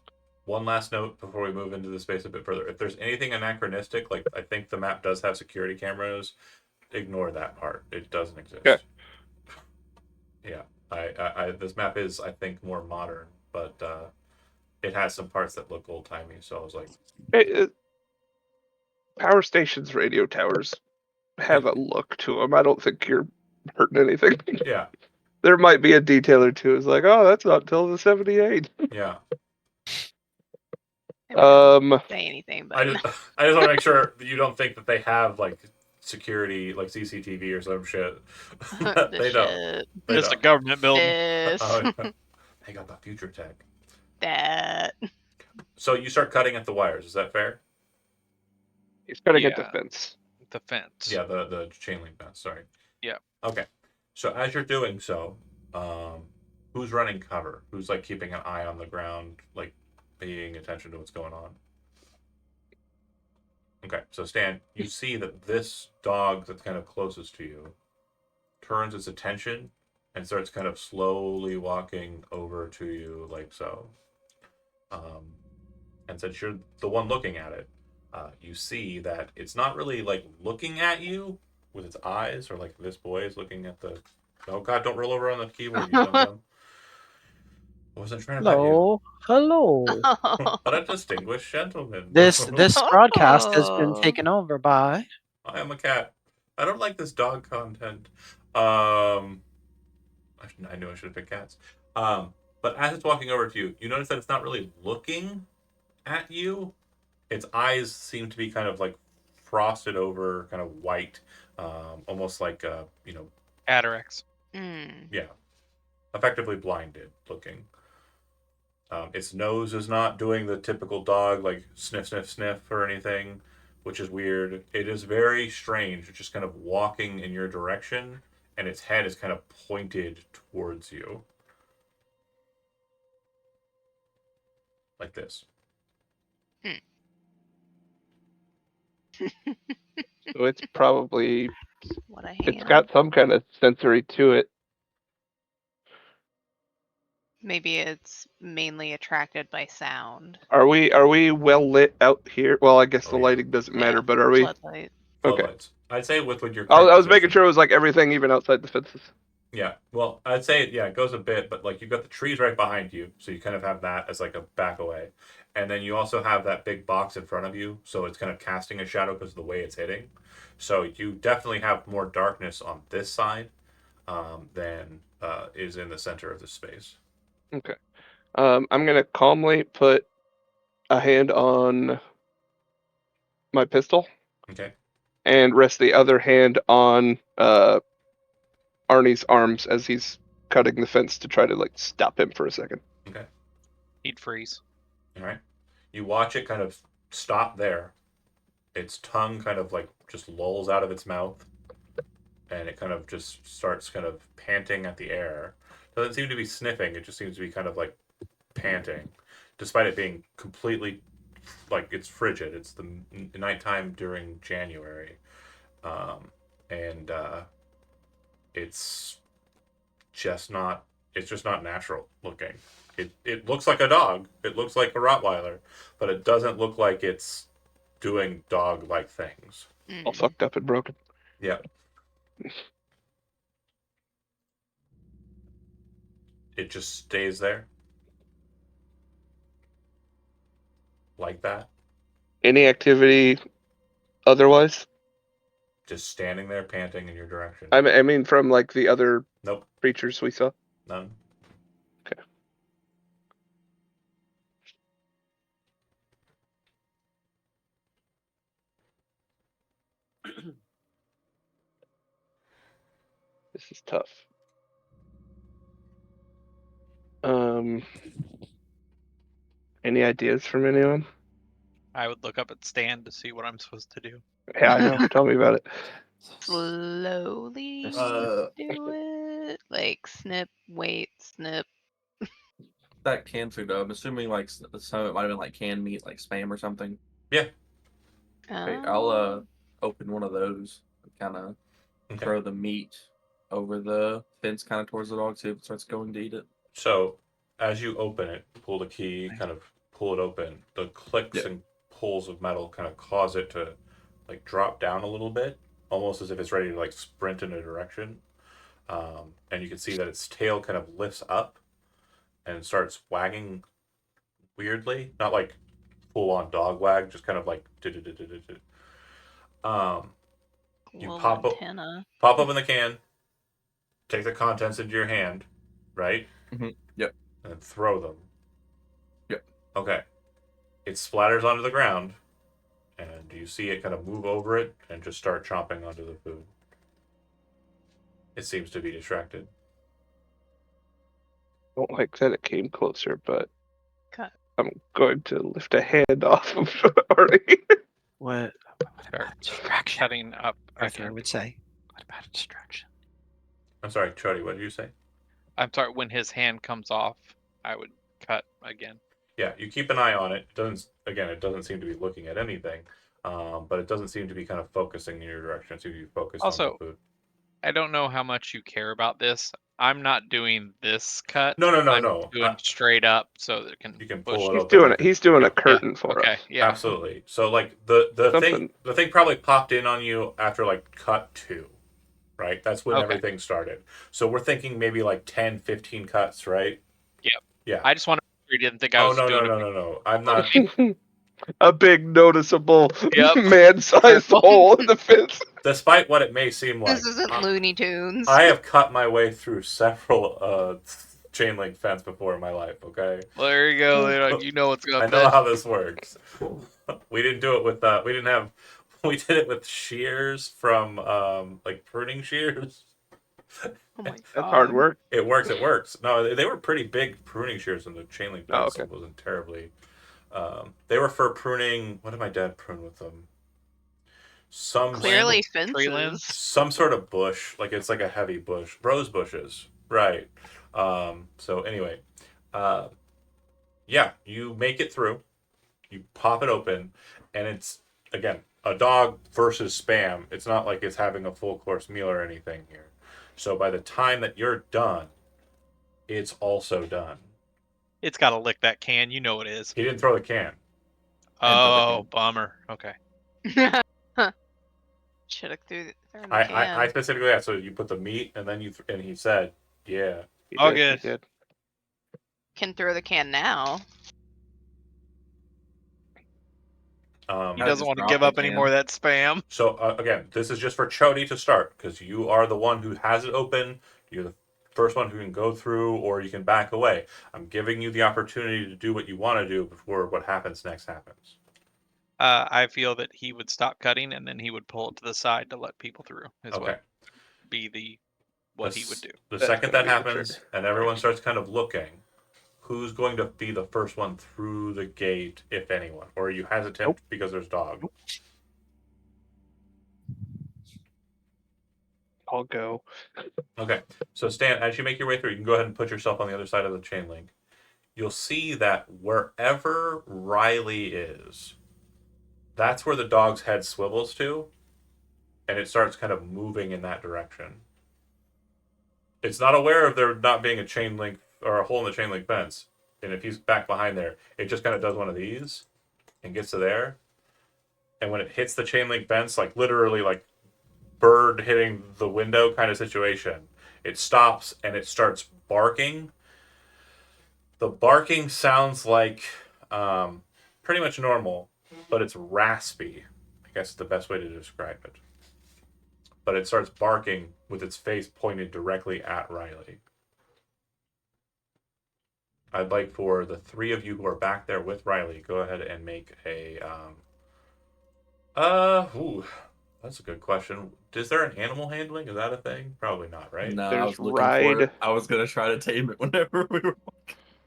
one last note before we move into the space a bit further. If there's anything anachronistic, like I think the map does have security cameras, ignore that part. It doesn't exist. Okay. Yeah. This map is, I think, more modern, but it has some parts that look old timey. So I was like, Hey, power stations, radio towers have a look to them. I don't think you're hurting anything. yeah, There might be a detail or two. It's like, oh, that's not till the 78. yeah. I wouldn't Um, say anything, but I just want to make sure that you don't think that they have like security, like CCTV or some shit. the They don't. shit, They It's a don't. government building. this, Oh, yeah. They got the future tech. that. So you start cutting at the wires. Is that fair? he's got to get the Yeah. fence. The fence. Yeah, the chain link fence. Sorry. Yeah. Okay. So as you're doing so, who's running cover? Who's like keeping an eye on the ground, like paying attention to what's going on? Okay. So Stan, you see that this dog that's kind of closest to you turns its attention and starts kind of slowly walking over to you, like so. And since you're the one looking at it, you see that it's not really like looking at you with its eyes, or like this boy is looking at the. Oh God! Don't roll over on the keyboard, you dumb. I wasn't trying to bite you. Hello, hello. But a distinguished gentleman. This broadcast has been Oh. taken over by. I am a cat. I don't like this dog content. I knew I should have picked cats. But as it's walking over to you, you notice that it's not really looking at you. Its eyes seem to be kind of like frosted over, kind of white, almost like Atarax. yeah, effectively blinded looking. Its nose is not doing the typical dog like sniff, sniff, sniff or anything, which is weird. It is very strange. It's just kind of walking in your direction and its head is kind of pointed towards you. Like this. So it's probably What a hand. it's got some kind of sensory to it. Maybe it's mainly attracted by sound. Are we well lit out here? Well, I guess Oh, the yeah. lighting doesn't matter, Yeah, but are we? floodlight. Okay. Floodlights. I'd say with your I current was making position- sure it was like everything, even outside the fences. Yeah, well, I'd say it goes a bit, but like you've got the trees right behind you, so you kind of have that as like a back away, and then you also have that big box in front of you, so it's kind of casting a shadow because of the way it's hitting. So you definitely have more darkness on this side than is in the center of the space. Okay. I'm gonna calmly put a hand on my pistol Okay. and rest the other hand on Arnie's arms as he's cutting the fence to try to like stop him for a second. Okay. He'd freeze. All right. You watch it kind of stop there. Its tongue kind of like just lolls out of its mouth, and it kind of just starts kind of panting at the air. Doesn't seem to be sniffing. It just seems to be kind of like panting, despite it being completely like it's frigid. It's the nighttime during January, and it's just not. It's just not natural looking. It looks like a dog. It looks like a Rottweiler, but it doesn't look like it's doing dog like things. All fucked up and broken. Yeah. It just stays there. Like that. Any activity otherwise? Just standing there panting in your direction. I mean from like the other Nope. creatures we saw. None. Okay. This is tough. Any ideas from anyone? I would look up at Stan to see what I'm supposed to do. Yeah, I know. Tell me about it. Slowly Uh, do it. Like snip, wait, snip. that canned food, I'm assuming like some of it might have been like canned meat, like spam or something. Yeah. Okay, I'll open one of those and kind of Okay. throw the meat over the fence, kind of towards the dog, see if it starts going to eat it. So, as you open it, pull the key, kind of pull it open, the clicks Yeah. and pulls of metal kind of cause it to like drop down a little bit, almost as if it's ready to like sprint in a direction. And you can see that its tail kind of lifts up and starts wagging weirdly, not like full on dog wag, just kind of like you Little pop antenna. open the can, take the contents into your hand, right? Yep. And throw them. Yep. Okay. It splatters onto the ground, and you see it kind of move over it and just start chomping onto the food. It seems to be distracted. Don't like that it came closer, but Cut. I'm going to lift a hand off of Arnie. What Start about distraction? Cutting up Arthur again. would say. What about a distraction? I'm sorry, Chuddy, what did you say? I'm sorry, when his hand comes off, I would cut again. Yeah, you keep an eye on it. It doesn't seem to be looking at anything, but it doesn't seem to be kind of focusing in your direction. It seems to be focused on Also, the food. I don't know how much you care about this. I'm not doing this cut. No. I'm doing straight up so that it can You can push. pull it He's open. doing like it. He's doing yeah. a curtain for Okay, us. yeah. Absolutely. So like the thing probably popped in on you after like cut 2, right? That's when Okay. everything started. So we're thinking maybe like 10, 15 cuts, right? Yep. Yeah. I just want to make sure you didn't think I Oh was no. doing No. I'm not. A big noticeable Yep. man-sized hole in the fence. Despite what it may seem like, This isn't Looney Tunes. I have cut my way through several chain link fence before in my life. Okay. Well, there you go. You know what's I up. know how this works. We didn't do it with we didn't have. We did it with shears from like pruning shears. Oh my god. That's hard work. It works. It works. No, they were pretty big pruning shears, and the chain link Oh, fence okay. wasn't terribly. They were for pruning. What did my dad prune with them? some Clearly Tree limbs? fences. some sort of bush, like it's like a heavy bush, rose bushes, right? So anyway, uh, yeah, you make it through. You pop it open, and it's again a dog versus spam. It's not like it's having a full course meal or anything here. So by the time that you're done, it's also done. It's got to lick that can. You know it is. He didn't throw the can. And throw the Oh, can. bummer. Okay. Should have thrown the I can. specifically asked. So you put the meat, and then and he said, "Yeah." He Oh, did, good. He did. Can throw the can now. He I doesn't just want to dropped give the up any can. more of that spam. So again, this is just for Chody to start because you are the one who has it open. You're the first one who can go through, or you can back away. I'm giving you the opportunity to do what you want to do before what happens next happens. I feel that he would stop cutting and then he would pull it to the side to let people through. Is Okay. what be what he would do. The That's second gonna that be the happens, trigger. and everyone starts kind of looking, who's going to be the first one through the gate, if anyone? Or are you hesitant Nope. because there's dog? I'll go. Okay. So Stan, as you make your way through, you can go ahead and put yourself on the other side of the chain link. You'll see that wherever Riley is, that's where the dog's head swivels to, and it starts kind of moving in that direction. It's not aware of there not being a chain link or a hole in the chain link fence. And if he's back behind there, it just kind of does one of these and gets to there. And when it hits the chain link fence, like literally like bird hitting the window kind of situation, it stops and it starts barking. The barking sounds like pretty much normal, but it's raspy. I guess is the best way to describe it. But it starts barking with its face pointed directly at Riley. I'd like for the three of you who are back there with Riley, go ahead and make a. That's a good question. Is there an animal handling? Is that a thing? Probably not, right? No, I There's was looking for ride. it. I was gonna try to tame it whenever we were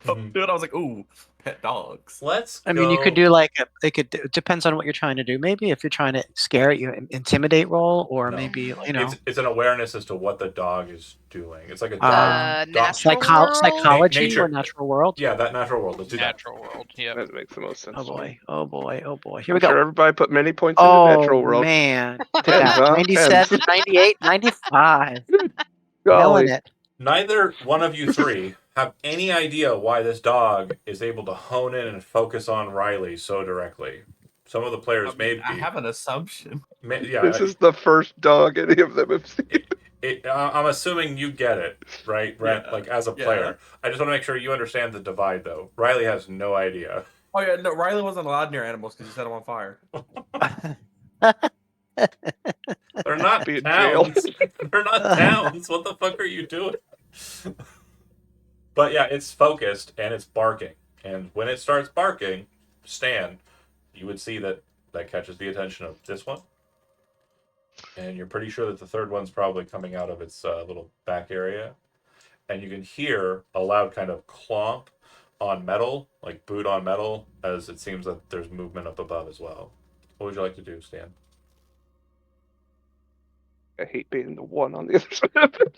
up to it. I was like, ooh, pet dogs. Let's I mean, you could go- do like it depends on what you're trying to do. Maybe if you're trying to scare it, you intimidate roll, or No. maybe you know It's an awareness as to what the dog is doing. It's like a dog. Natural world? psychology Nature- or natural world. Yeah, that natural world. Let's do that. Natural world. Yep. That makes the most sense. Oh to me. boy, oh boy, oh boy. Here I'm we go. sure everybody put many points into Oh natural world. man, look at Tens, that. huh? 97, Tens. 98, 95. Killing Golly. it. Neither one of you three have any idea why this dog is able to hone in and focus on Riley so directly. Some of the players may I be. have an assumption. Yeah, This is the first dog any of them have seen. I'm assuming you get it, right, Brent? Yeah, Like as a yeah. player, I just want to make sure you understand the divide, though. Riley has no idea. Oh yeah, no, Riley wasn't allowed near animals because he set them on fire. They're not Be in jail. towns. They're not towns. What the fuck are you doing? But yeah, it's focused and it's barking. And when it starts barking, Stan, you would see that catches the attention of this one. And you're pretty sure that the third one's probably coming out of its little back area. And you can hear a loud kind of clomp on metal, like boot on metal, as it seems that there's movement up above as well. What would you like to do, Stan? I hate being the one on the other side of it.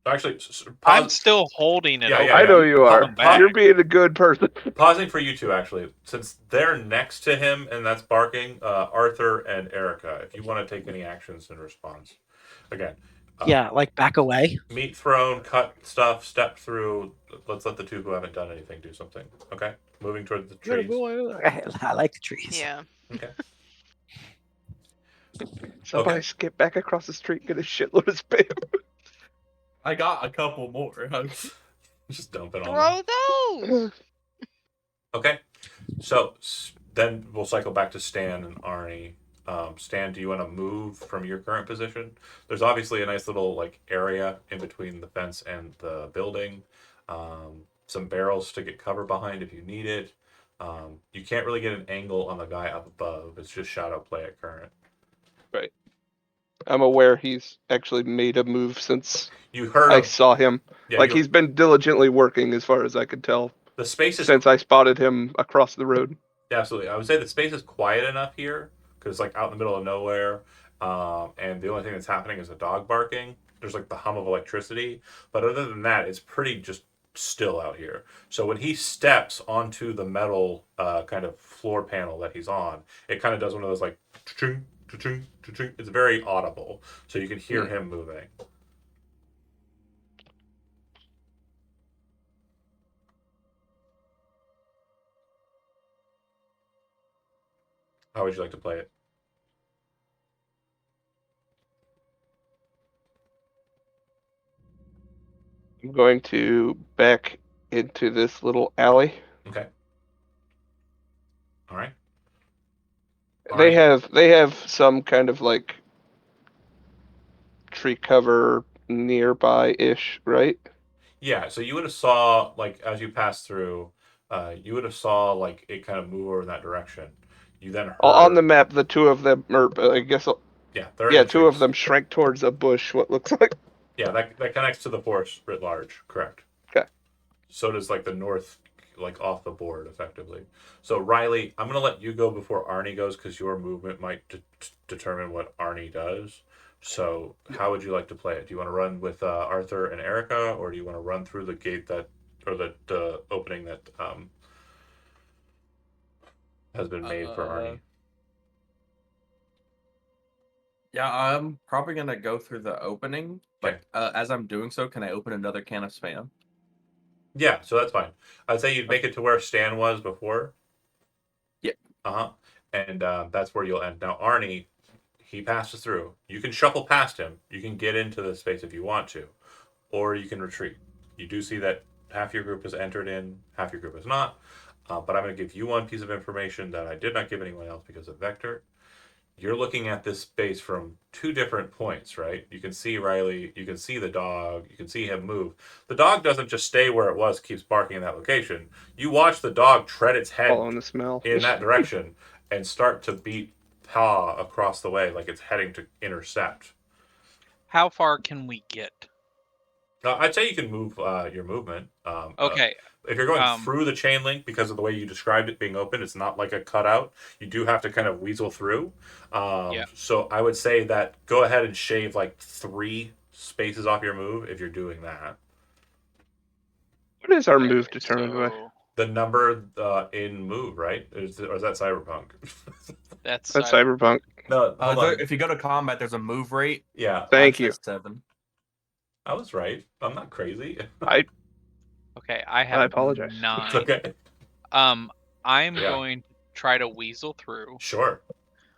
Actually, I'm still holding it. Yeah, open. yeah, I know you are. Come back. You're being a good person. pausing for you two, actually, since they're next to him and that's barking, Arthur and Erica, if you want to take any actions in response. Again, Yeah, like back away. meat thrown, cut stuff, step through. Let's let the two who haven't done anything do something. Okay? Moving toward the trees. I like the trees. Yeah. Okay. Somebody Okay. skip back across the street and get a shitload of spam. I got a couple more. Just dump it on them. Throw those. Okay. So then we'll cycle back to Stan and Arnie. Stan, do you want to move from your current position? There's obviously a nice little like area in between the fence and the building. Some barrels to get cover behind if you need it. You can't really get an angle on the guy up above. It's just shadow play at current. Right. I'm aware he's actually made a move since You heard I of, saw him. yeah, Like he's been diligently working as far as I could tell the space is since I spotted him across the road. absolutely. I would say the space is quiet enough here because it's like out in the middle of nowhere. and the only thing that's happening is a dog barking. There's like the hum of electricity, but other than that, it's pretty just still out here. So when he steps onto the metal kind of floor panel that he's on, it kind of does one of those like cha-ching, cha-ching, cha-ching. It's very audible, so you can hear him moving. How would you like to play it? I'm going to back into this little alley. Okay. All right. They Arnie? have some kind of like tree cover nearby-ish, right? Yeah, so you would have saw like as you passed through, you would have saw like it kind of move over in that direction. You then On the heard, map, the two of them, or I guess, yeah, they're in yeah, the two of trees. them shrank towards a bush. What looks like. Yeah, that connects to the forest writ large. Correct. Okay. So does like the north, like off the board, effectively. So Riley, I'm gonna let you go before Arnie goes because your movement might determine what Arnie does. So how would you like to play it? Do you want to run with Arthur and Erica, or do you want to run through the gate that, or the opening that has been made for Arnie? Yeah, I'm probably gonna go through the opening, Okay. but as I'm doing so, can I open another can of spam? Yeah, so that's fine. I'd say you'd make it to where Stan was before. Yeah. Uh-huh. And that's where you'll end. Now, Arnie, he passes through. You can shuffle past him. You can get into the space if you want to, or you can retreat. You do see that half your group has entered in, half your group has not. But I'm going to give you one piece of information that I did not give anyone else because of Vector. You're looking at this space from two different points, right? You can see Riley, you can see the dog, you can see him move. The dog doesn't just stay where it was, keeps barking in that location. You watch the dog tread its head Following the smell. in that direction and start to beat paw across the way like it's heading to intercept. How far can we get? I'd say you can move your movement. Okay. If you're going Um, through the chain link because of the way you described it being open, it's not like a cutout. You do have to kind of weasel through. Yeah. So I would say that go ahead and shave like 3 spaces off your move if you're doing that. What is our okay, move determined by? so The number in move, right? Or is that cyberpunk? that's That's Cyberpunk. No, hold on. If you go to combat, there's a move rate. Yeah, Thank Mine you. says 7. I was right. I'm not crazy. okay. I I have apologize. It's 9. okay. I'm Yeah. going to try to weasel through Sure.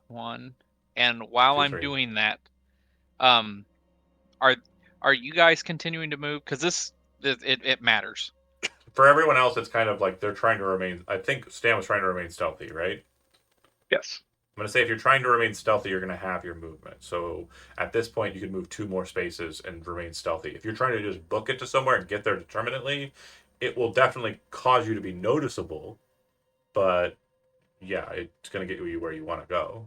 1, and while 2, I'm 3. doing that, um, are you guys continuing to move? Because it matters. For everyone else, it's kind of like they're trying to remain. I think Stan was trying to remain stealthy, right? Yes. I'm going to say if you're trying to remain stealthy, you're going to have your movement. So at this point, you can move 2 more spaces and remain stealthy. If you're trying to just book it to somewhere and get there determinately, it will definitely cause you to be noticeable. But yeah, it's going to get you where you want to go.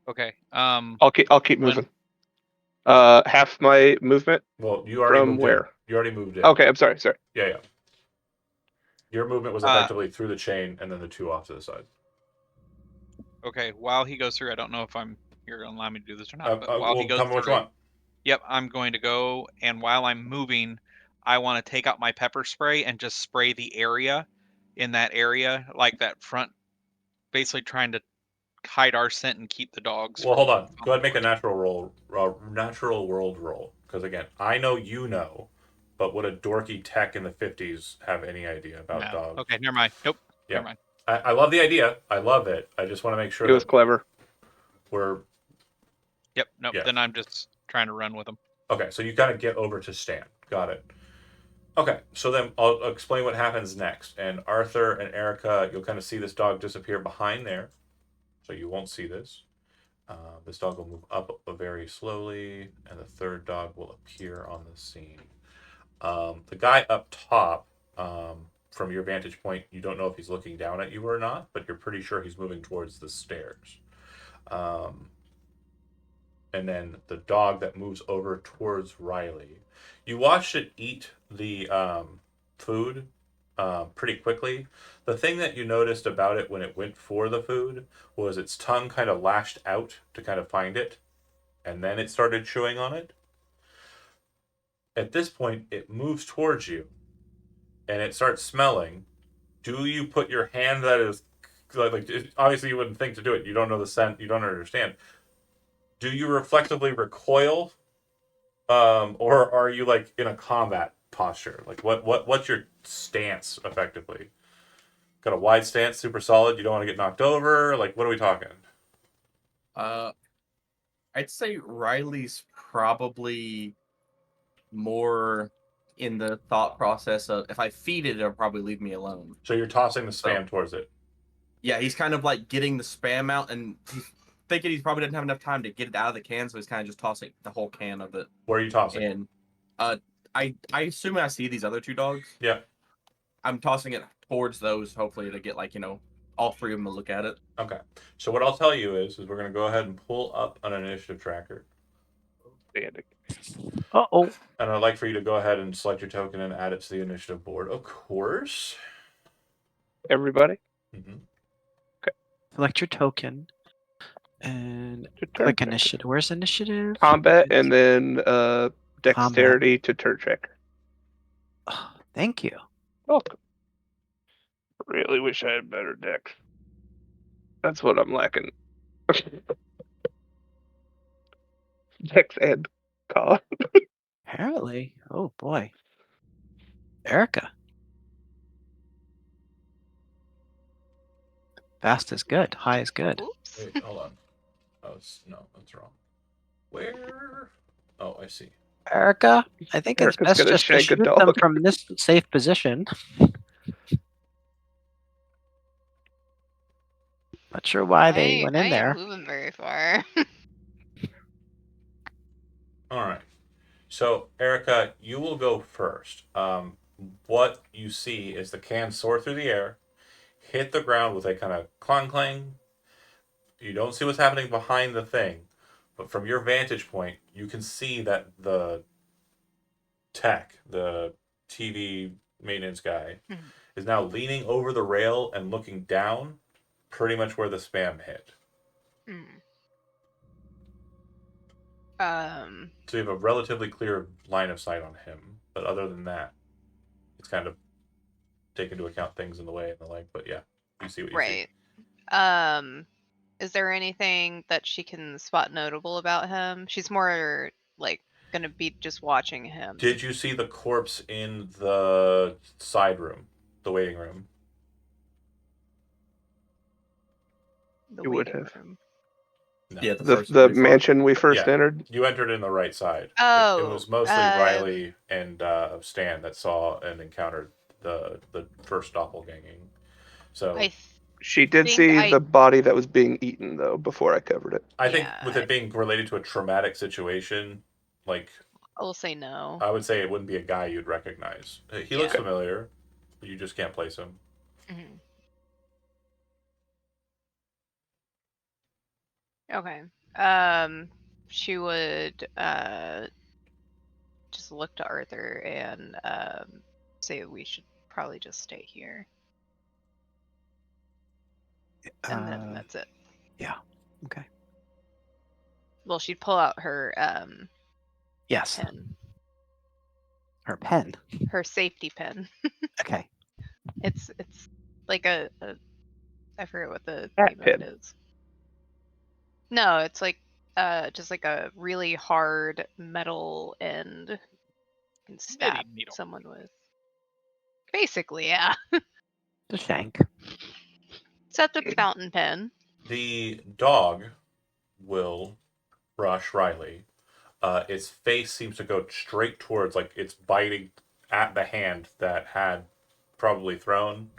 Okay. I'll keep moving. Half my movement Well, you already from moved where? in. You already moved in. Okay, I'm sorry. Yeah. Your movement was effectively through the chain and then the 2 off to the side. Okay. While he goes through, I don't know if you're gonna allow me to do this or not, but while he Well, goes tell me what you through, want. yep, I'm going to go, and while I'm moving, I want to take out my pepper spray and just spray the area, in that area, like that front, basically trying to hide our scent and keep the dogs Well, from hold on. Go ahead coming and make a towards natural world roll. Because again, I know you know, but would a dorky tech in the 50s have any idea me. about No. dogs? Okay, never mind. Nope. Yeah. Never mind. I love the idea. I love it. I just want to make sure It was that clever. we're Yep. Nope. Yeah. Then I'm just trying to run with them. okay. So you got to get over to Stan. Got it. Okay, so then I'll explain what happens next. And Arthur and Erica, you'll kind of see this dog disappear behind there, so you won't see this. This dog will move up very slowly, and the third dog will appear on the scene. The guy up top, from your vantage point, you don't know if he's looking down at you or not, but you're pretty sure he's moving towards the stairs. And then the dog that moves over towards Riley. You watched it eat the food pretty quickly. The thing that you noticed about it when it went for the food was its tongue kind of lashed out to kind of find it, and then it started chewing on it. At this point, it moves towards you, and it starts smelling. Do you put your hand that is like obviously you wouldn't think to do it. You don't know the scent. You don't understand. Do you reflexively recoil, or are you like in a combat posture? Like what's your stance effectively? Got a wide stance, super solid. You don't want to get knocked over. Like what are we talking? I'd say Riley's probably more in the thought process of if I feed it, it'll probably leave me alone. So you're tossing the spam towards it. Yeah, he's kind of like getting the spam out, and he's thinking he probably didn't have enough time to get it out of the can, so he's kind of just tossing the whole can of it. Where are you tossing? And I assume I see these other two dogs. Yeah. I'm tossing it towards those, hopefully to get like all three of them to look at it. Okay. So what I'll tell you is we're going to go ahead and pull up an initiative tracker. Uh-oh. And I'd like for you to go ahead and select your token and add it to the initiative board, of course. Everybody? Mm-hmm. Select your token and To turn click checker. initiative. Where's initiative? Combat and then dexterity to turn checker. Oh, thank you. Welcome. Really wish I had better dex. That's what I'm lacking. Dex and con. Apparently. Oh boy. Erica. Fast is good. High is good. Oops. Wait, hold on. Oh, no, that's wrong. Where? Oh, I see. Erica, I think it's Erica's best gonna just to shank a shoot them dog. from this safe position. Not sure why they went in I there. ain't moving very far. All right. So, Erica, you will go first. What you see is the can soar through the air, hit the ground with a kind of clang clang. You don't see what's happening behind the thing, but from your vantage point, you can see that the tech, the TV maintenance guy, Mhm. is now leaning over the rail and looking down, pretty much where the spam hit. Mm. So you have a relatively clear line of sight on him, but other than that, it's kind of take into account things in the way and the like. But yeah, you see what you see. Right. Is there anything that she can spot notable about him? She's more like gonna be just watching him. Did you see the corpse in the side room, the waiting room? The You would waiting have. room. No. Yeah, The mansion we first Yeah. entered. You entered in the right side. It was Oh, mostly Riley and Stan that saw and encountered the first doppelganging. So I She did think see I- the body that was being eaten though before I covered it. I think Yeah. with it being related to a traumatic situation, like will say no. I would say it wouldn't be a guy you'd recognize. He looks Yeah. familiar, but you just can't place him. Mhm. Okay. She would just look to Arthur and say we should probably just stay here. And then that's it. Yeah. Okay. Well, she'd pull out her Yes. pen, Her pen. her safety pen. Okay. It's like a I forget what the Cat name of pen. it is. No, it's like just like a really hard metal end you can stab Knitting needle. someone with. Basically, yeah. The shank. Except it's fountain pen. The dog will rush Riley. Its face seems to go straight towards, like it's biting at the hand that had probably thrown.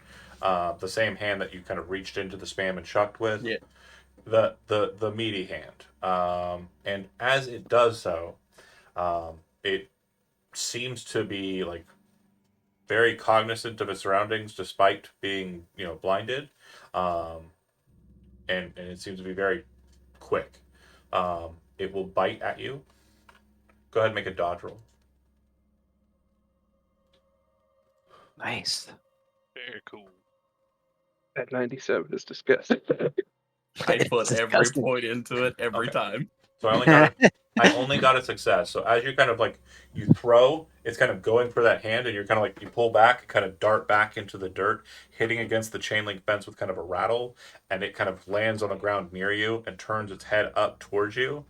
The same hand that you kind of reached into the spam and chucked with. Yeah. The meaty hand. And as it does so, it seems to be like very cognizant of its surroundings despite being, blinded. And it seems to be very quick. It will bite at you. Go ahead and make a dodge roll. Nice. Very cool. That 97 is disgusting. I It's put every disgusting. point into it every Okay. time. So I only got a success. So as you kind of like you throw, it's kind of going for that hand, and you're kind of like you pull back, kind of dart back into the dirt, hitting against the chain link fence with kind of a rattle, and it kind of lands on the ground near you and turns its head up towards you.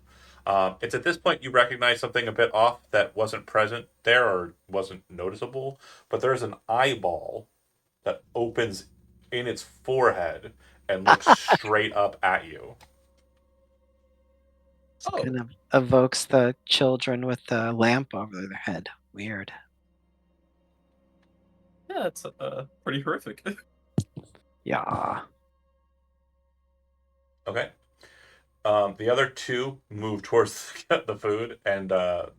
It's at this point you recognize something a bit off that wasn't present there or wasn't noticeable, but there's an eyeball that opens in its forehead and looks straight up at you. Oh, Kind of evokes the children with the lamp over their head. Weird. yeah, it's pretty horrific. Yeah. Okay. The other two move towards the food, and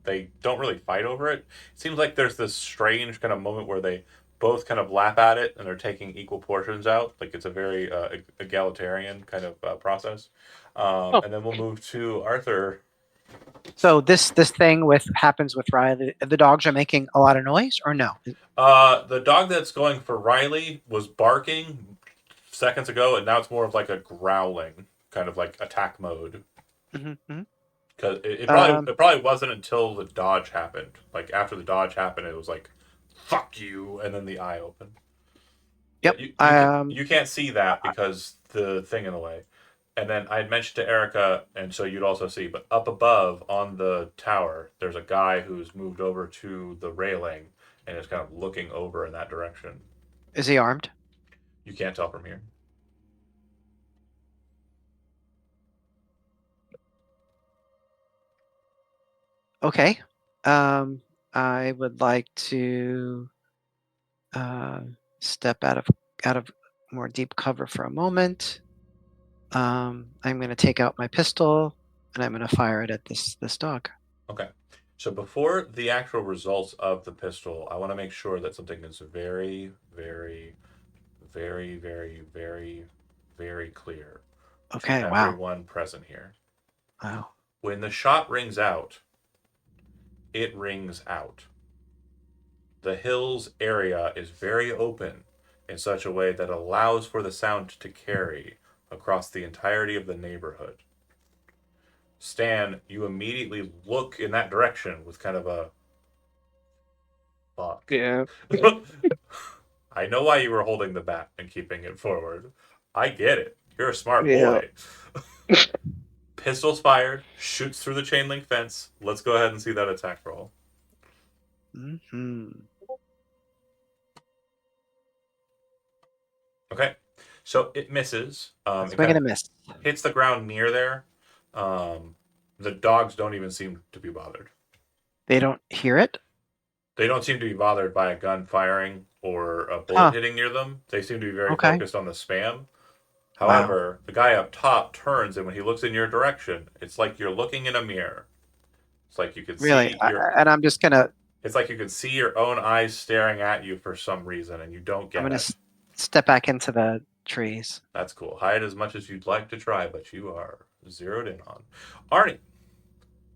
they don't really fight over it. It seems like there's this strange kind of moment where they both kind of lap at it, and they're taking equal portions out. Like it's a very egalitarian kind of process. Oh. And then we'll move to Arthur. So this thing happens with Riley. The dogs are making a lot of noise, or no? The dog that's going for Riley was barking seconds ago, and now it's more of like a growling, kind of like attack mode. Mm-hmm. Because Um, it probably wasn't until the dodge happened. Like after the dodge happened, it was like, "Fuck you," and then the eye opened. Yep. You can't see that because the thing in the way. And then I had mentioned to Erica, and so you'd also see, but up above on the tower, there's a guy who's moved over to the railing and is kind of looking over in that direction. Is he armed? You can't tell from here. Okay. I would like to step out of more deep cover for a moment. I'm going to take out my pistol and I'm going to fire it at this dog. Okay. So before the actual results of the pistol, I want to make sure that something is very, very, very, very, very, very clear to Okay. Wow. everyone present here. Wow. When the shot rings out, it rings out. The hills area is very open in such a way that allows for the sound to carry across the entirety of the neighborhood. Stan, you immediately look in that direction with kind of a fuck. Yeah. I know why you were holding the bat and keeping it forward. I get it. You're a smart Yeah. boy. Pistols fired, shoots through the chain link fence. Let's go ahead and see that attack roll. Mm-hmm. Okay. So it misses. It Swing kind and a of miss. hits the ground near there. The dogs don't even seem to be bothered. They don't hear it? They don't seem to be bothered by a gun firing or a bullet Huh. hitting near them. They seem to be very Okay. focused on the spam. Wow. However, the guy up top turns, and when he looks in your direction, it's like you're looking in a mirror. It's like you could Really? see your. And I'm just going to It's like you could see your own eyes staring at you for some reason, and you don't get it. Step back into the trees. That's cool. Hide as much as you'd like to try, but you are zeroed in on. Arnie,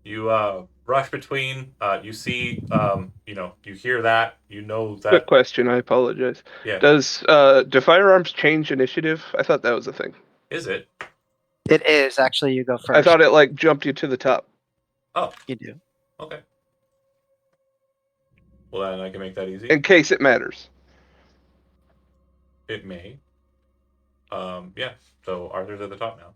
you rush between. You see, you hear that. You know Quick that. question. I apologize. Yeah. Do firearms change initiative? I thought that was a thing. Is it? It is. Actually, you go first. I thought it like jumped you to the top. Oh, You do. okay. Well, then I can make that easy. In case it matters. It may. Yeah. So Arthur's at the top now.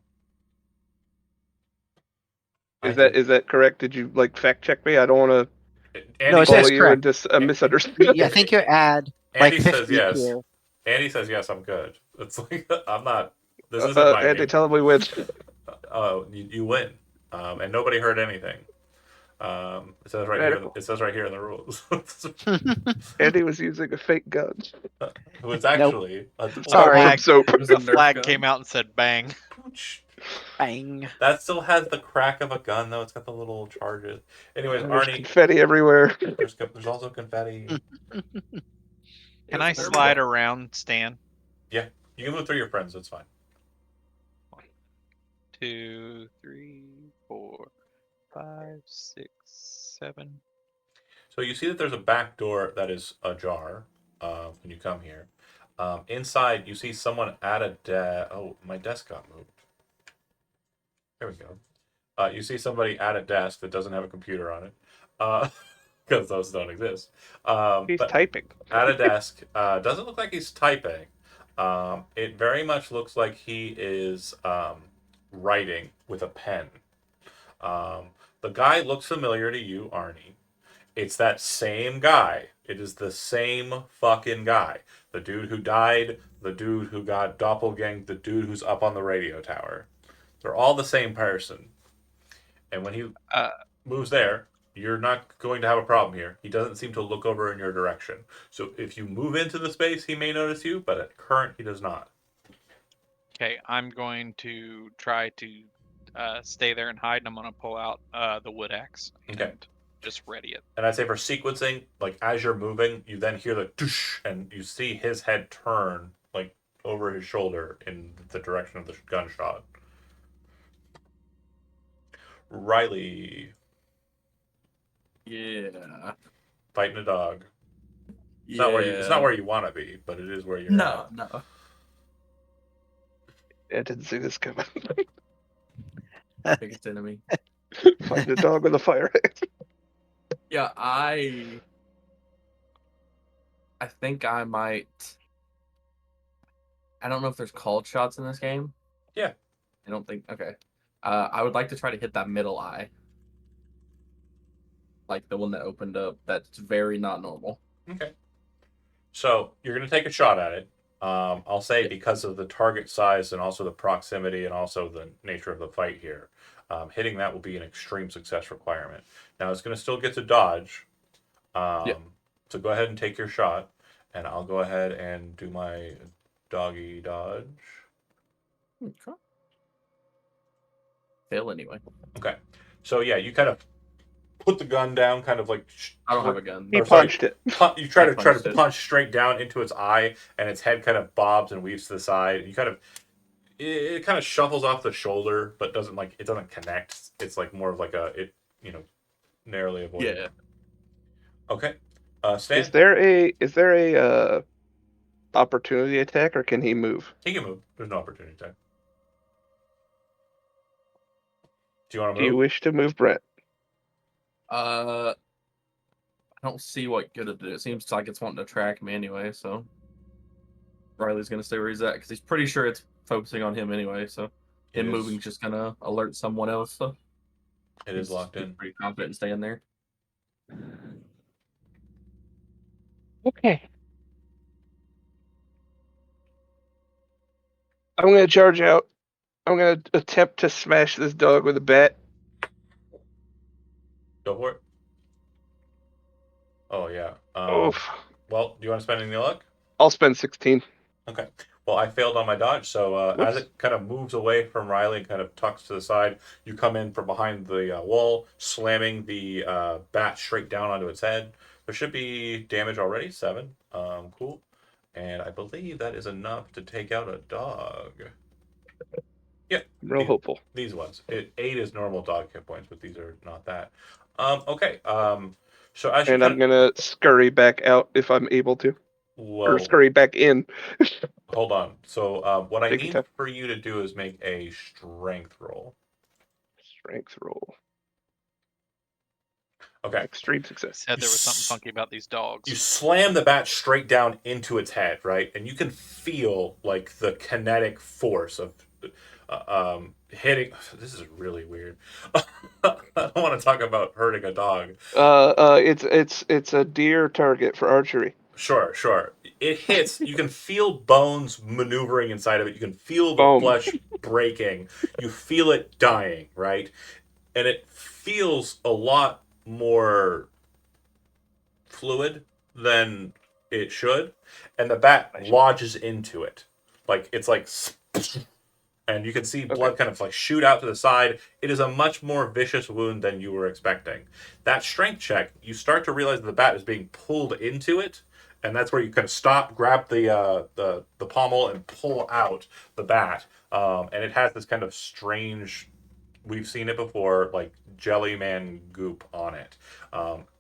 Is that correct? Did you like fact check me? I don't want to No, it follow says you correct. into a misunderstanding. I think you add like Andy 50 says yes. here. Andy says yes. I'm good. It's like I'm not. This isn't my Andy, game. tell him we win. You win, and nobody heard anything. It says right here. It says right here in the rules. Andy was using a fake gun. It was actually Sorry. From soap. It was a The Nerf flag gun. came out and said bang. Bang. That still has the crack of a gun, though. It's got the little charges. Anyways, There's Arnie, confetti everywhere. there's also confetti. Can I slide around, Stan? Yeah, you can move through your friends. It's fine. 2, 3, 4, 5, 6, 7. So you see that there's a back door that is ajar when you come here. Inside, you see someone at a desk. Oh, my desk got moved. There we go. You see somebody at a desk that doesn't have a computer on it, because those don't exist. He's But typing. at a desk, doesn't look like he's typing. It very much looks like he is writing with a pen. Um, the guy looks familiar to you, Arnie. It's that same guy. It is the same fucking guy. The dude who died, the dude who got doppelganged, the dude who's up on the radio tower. They're all the same person. And when he Uh, moves there, you're not going to have a problem here. He doesn't seem to look over in your direction. So if you move into the space, he may notice you, but at current, he does not. okay, I'm going to try to stay there and hide, and I'm going to pull out the wood axe and Okay. just ready it. And I'd say for sequencing, like as you're moving, you then hear the toosh, and you see his head turn like over his shoulder in the direction of the gunshot. Riley Yeah. fighting a dog. It's Yeah. not where you. It's not where you want to be, but it is where you're No, at. no. I didn't see this coming. Biggest enemy. Find a dog with a fire axe. Yeah, I think I might. I don't know if there's called shots in this game. Yeah. I don't think. Okay. I would like to try to hit that middle eye. Like the one that opened up. That's very not normal. Okay. So you're going to take a shot at it. I'll say Yeah. because of the target size and also the proximity and also the nature of the fight here, hitting that will be an extreme success requirement. Now it's going to still get to dodge. Yeah. So go ahead and take your shot, and I'll go ahead and do my doggy dodge. Okay. Fail anyway. Okay. So yeah, you kind of put the gun down, kind of like I don't have a gun. He Or sorry, punched it. you try I to punched it. punch straight down into its eye, and its head kind of bobs and weaves to the side. You kind of it kind of shuffles off the shoulder, but doesn't connect. It's like more of like a narrowly avoided. Yeah. Okay. Stan, Is there a opportunity attack, or can he move? he can move. There's no opportunity attack. Do you want to Do you move? wish to move, Brent? I don't see what good it do. It seems like it's wanting to track me anyway, so Riley's gonna stay where he's at because he's pretty sure it's focusing on him anyway. So him moving just gonna alert someone else. So It is locked he's in. pretty confident in staying there. Okay. I'm gonna charge out. I'm gonna attempt to smash this dog with a bat. Go for it. Oh yeah. Oof. Well, do you want to spend any luck? I'll spend 16. Okay. Well, I failed on my dodge, so as Whoops. it kind of moves away from Riley and kind of tucks to the side, you come in from behind the wall, slamming the bat straight down onto its head. There should be damage already, 7. Cool. And I believe that is enough to take out a dog. Yeah. I'm real hopeful. These ones. 8 is normal dog hit points, but these are not that. Okay. So as you And I'm gonna scurry back out if I'm able to, or scurry back in. Hold on. So what I Take your need time. for you to do is make a strength roll. Strength roll. Okay. Extreme success. Said there was something funky about these dogs. You slam the bat straight down into its head, right? And you can feel like the kinetic force of hitting. This is really weird. I don't want to talk about hurting a dog. It's a deer target for archery. Sure. It hits. You can feel bones maneuvering inside of it. You can feel the Boom. flesh breaking. You feel it dying, right? And it feels a lot more fluid than it should. And the bat lodges into it. Like, it's like... And you can see blood kind of like shoot out to the side. It is a much more vicious wound than you were expecting. That strength check, you start to realize that the bat is being pulled into it. And that's where you kind of stop, grab the pommel, and pull out the bat. And it has this kind of strange, we've seen it before, like jelly man goop on it.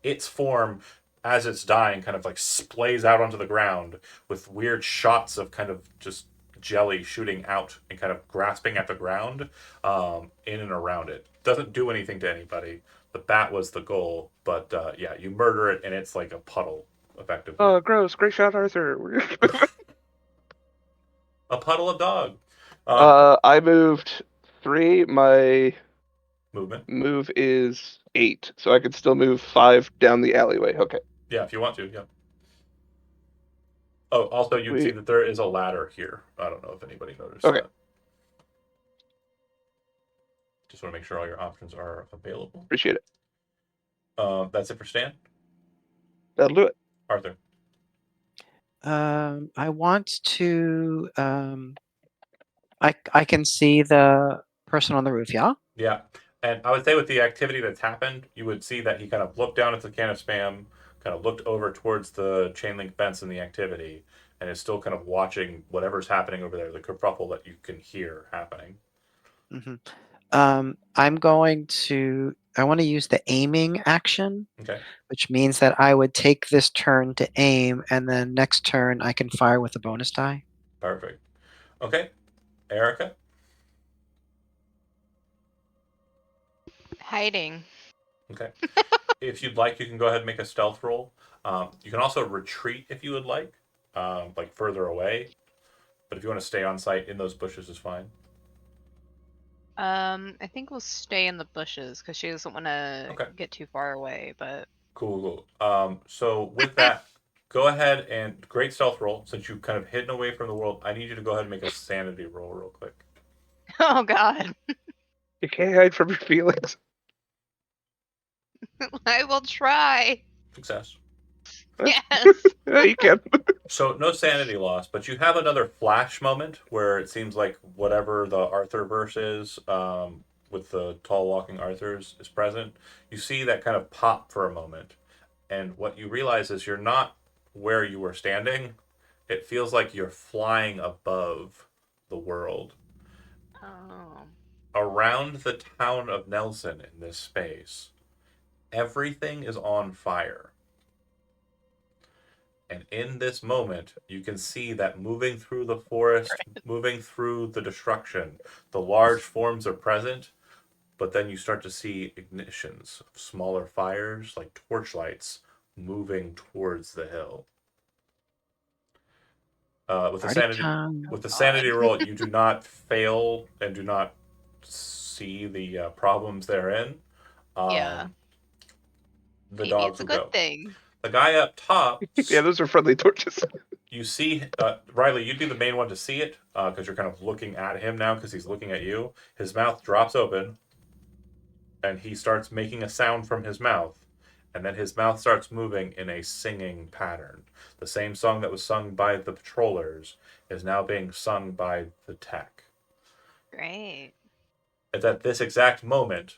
Its form as it's dying, kind of like splays out onto the ground with weird shots of kind of just jelly shooting out and kind of grasping at the ground in and around it. Doesn't do anything to anybody. The bat was the goal, but yeah, you murder it and it's like a puddle, effectively. Oh, gross! Great shot, Arthur. A puddle of dog. I moved 3. My Movement. move is 8, so I could still move 5 down the alleyway. Okay. Yeah, if you want to. Yeah. Oh, also you'd see that there is a ladder here. I don't know if anybody noticed Okay. that. Just want to make sure all your options are available. Appreciate it. That's it for Stan. That'll do it. Arthur. I want to. I can see the person on the roof. Yeah. Yeah. And I would say with the activity that's happened, you would see that he kind of looked down at the can of spam, kind of looked over towards the chain link fence and the activity, and is still kind of watching whatever's happening over there, the kerfuffle that you can hear happening. I'm going to. I want to use the aiming action, Okay. which means that I would take this turn to aim, and then next turn I can fire with a bonus die. Perfect. Okay. Erica. Hiding. Okay. If you'd like, you can go ahead and make a stealth roll. You can also retreat if you would like further away. But if you want to stay on site in those bushes is fine. I think we'll stay in the bushes because she doesn't want to Okay. get too far away. But Cool. So with that, go ahead and great stealth roll. Since you've kind of hidden away from the world, I need you to go ahead and make a sanity roll real quick. oh god, You can't hide from your feelings. I will try. Success. Yes. Yeah, you can. So no sanity loss, but you have another flash moment where it seems like whatever the Arthur verse is, with the tall walking Arthurs is present. You see that kind of pop for a moment, and what you realize is you're not where you were standing. It feels like you're flying above the world. Oh. Around the town of Nelson in this space, everything is on fire. And in this moment, you can see that moving through the forest, moving through the destruction, the large forms are present, but then you start to see ignitions of smaller fires like torchlights moving towards the hill. With the Party sanity time. with the God. sanity roll, you do not fail and do not see the problems therein. Yeah. The Maybe dogs it's a will good go. thing. The guy up top, Yeah, those are friendly torches. you see, Riley, you'd be the main one to see it because you're kind of looking at him now because he's looking at you. His mouth drops open and he starts making a sound from his mouth. And then his mouth starts moving in a singing pattern. The same song that was sung by the patrollers is now being sung by the tech. Great. And at this exact moment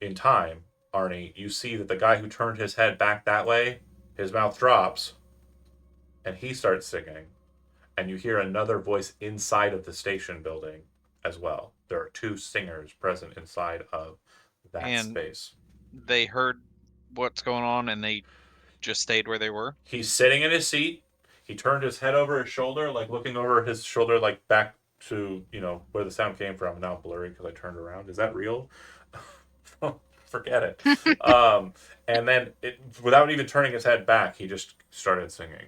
in time, Arnie, you see that the guy who turned his head back that way, his mouth drops, and he starts singing. And you hear another voice inside of the station building as well. There are 2 singers present inside of that And space. they heard what's going on and they just stayed where they were. He's sitting in his seat. He turned his head over his shoulder, like looking over his shoulder, like back to, where the sound came from. Now blurry because I turned around. Is that real? Forget it. And then without even turning his head back, he just started singing.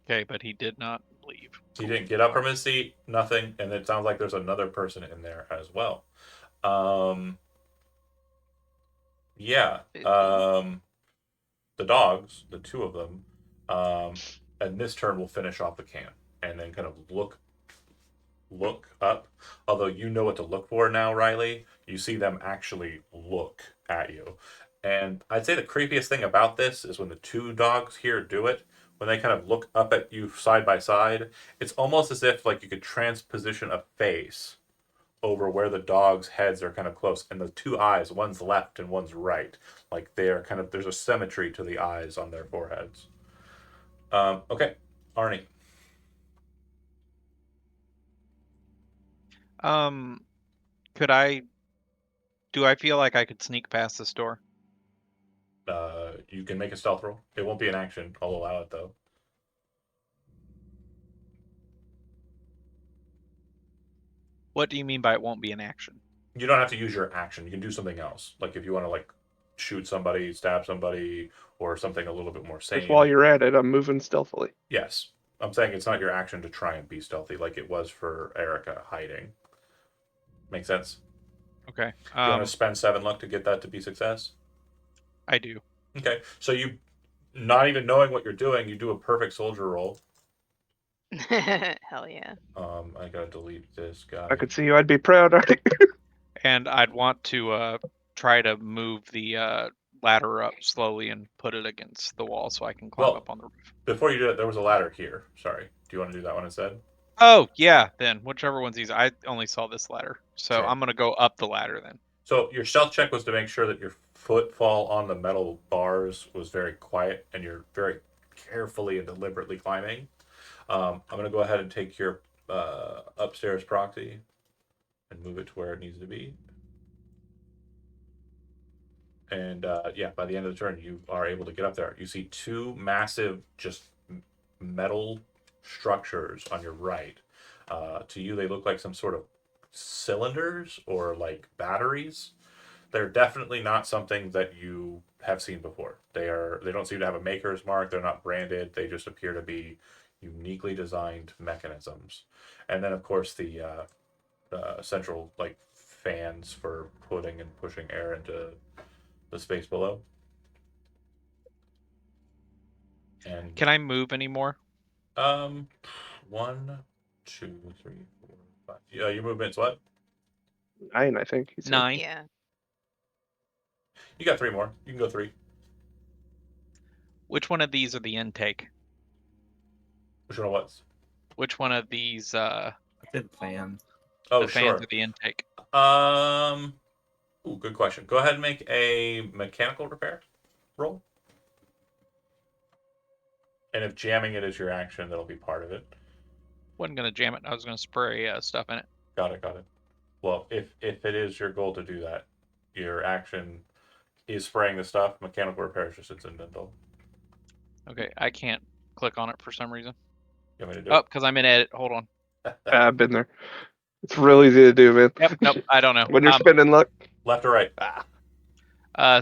Okay, but he did not leave. He didn't get up from his seat, nothing, and it sounds like there's another person in there as well. Yeah. The dogs, the 2 of them, and this turn will finish off the can and then kind of look up. Although you know what to look for now, Riley, you see them actually look at you. And I'd say the creepiest thing about this is when the 2 dogs here do it, when they kind of look up at you side by side, it's almost as if like you could transposition a face over where the dogs' heads are kind of close, and the 2 eyes, one's left and one's right, like they're kind of, there's a symmetry to the eyes on their foreheads. Okay, Arnie. Could I? Do I feel like I could sneak past this door? You can make a stealth roll. It won't be an action. I'll allow it though. What do you mean by it won't be an action? You don't have to use your action. You can do something else. Like if you want to like shoot somebody, stab somebody, or something a little bit more Just sane. while you're at it, I'm moving stealthily. Yes. I'm saying it's not your action to try and be stealthy like it was for Erica hiding. Make sense? Okay. You want to spend 7 luck to get that to be success? I do. Okay. So you, not even knowing what you're doing, you do a perfect soldier roll. Hell yeah. I gotta delete this guy. I could see you. I'd be proud. Artie. And I'd want to try to move the ladder up slowly and put it against the wall so I can climb Well, up on the roof. Before you do it, there was a ladder here. Sorry. Do you want to do that one instead? Oh, yeah, then. Whichever one's easy. I only saw this ladder. So Okay. I'm going to go up the ladder then. So your stealth check was to make sure that your footfall on the metal bars was very quiet and you're very carefully and deliberately climbing. I'm going to go ahead and take your upstairs proxy and move it to where it needs to be. And yeah, by the end of the turn, you are able to get up there. You see 2 massive, just metal structures on your right. To you, they look like some sort of cylinders or like batteries. They're definitely not something that you have seen before. They don't seem to have a maker's mark. They're not branded. They just appear to be uniquely designed mechanisms. And then, of course, the central like fans for putting and pushing air into the space below. And Can I move anymore? 1, 2, 3, 4, 5. Yeah, your movement's what? 9, I think. He said. 9. Yeah. You got 3 more. You can go 3. Which one of these are the intake? Which one was? Which one of these I did fan. Oh, the fans sure. are the intake? Ooh, good question. Go ahead and make a mechanical repair roll. And if jamming it is your action, that'll be part of it. Wasn't going to jam it. I was going to spray stuff in it. Got it. Well, if it is your goal to do that, your action is spraying the stuff. Mechanical repair is just incidental. Okay, I can't click on it for some reason. You want me to do Oh, because I'm in edit. Hold on. it? I've been there. It's real easy to do, man. Yep, nope, I don't know. When you're spending luck. Left or right?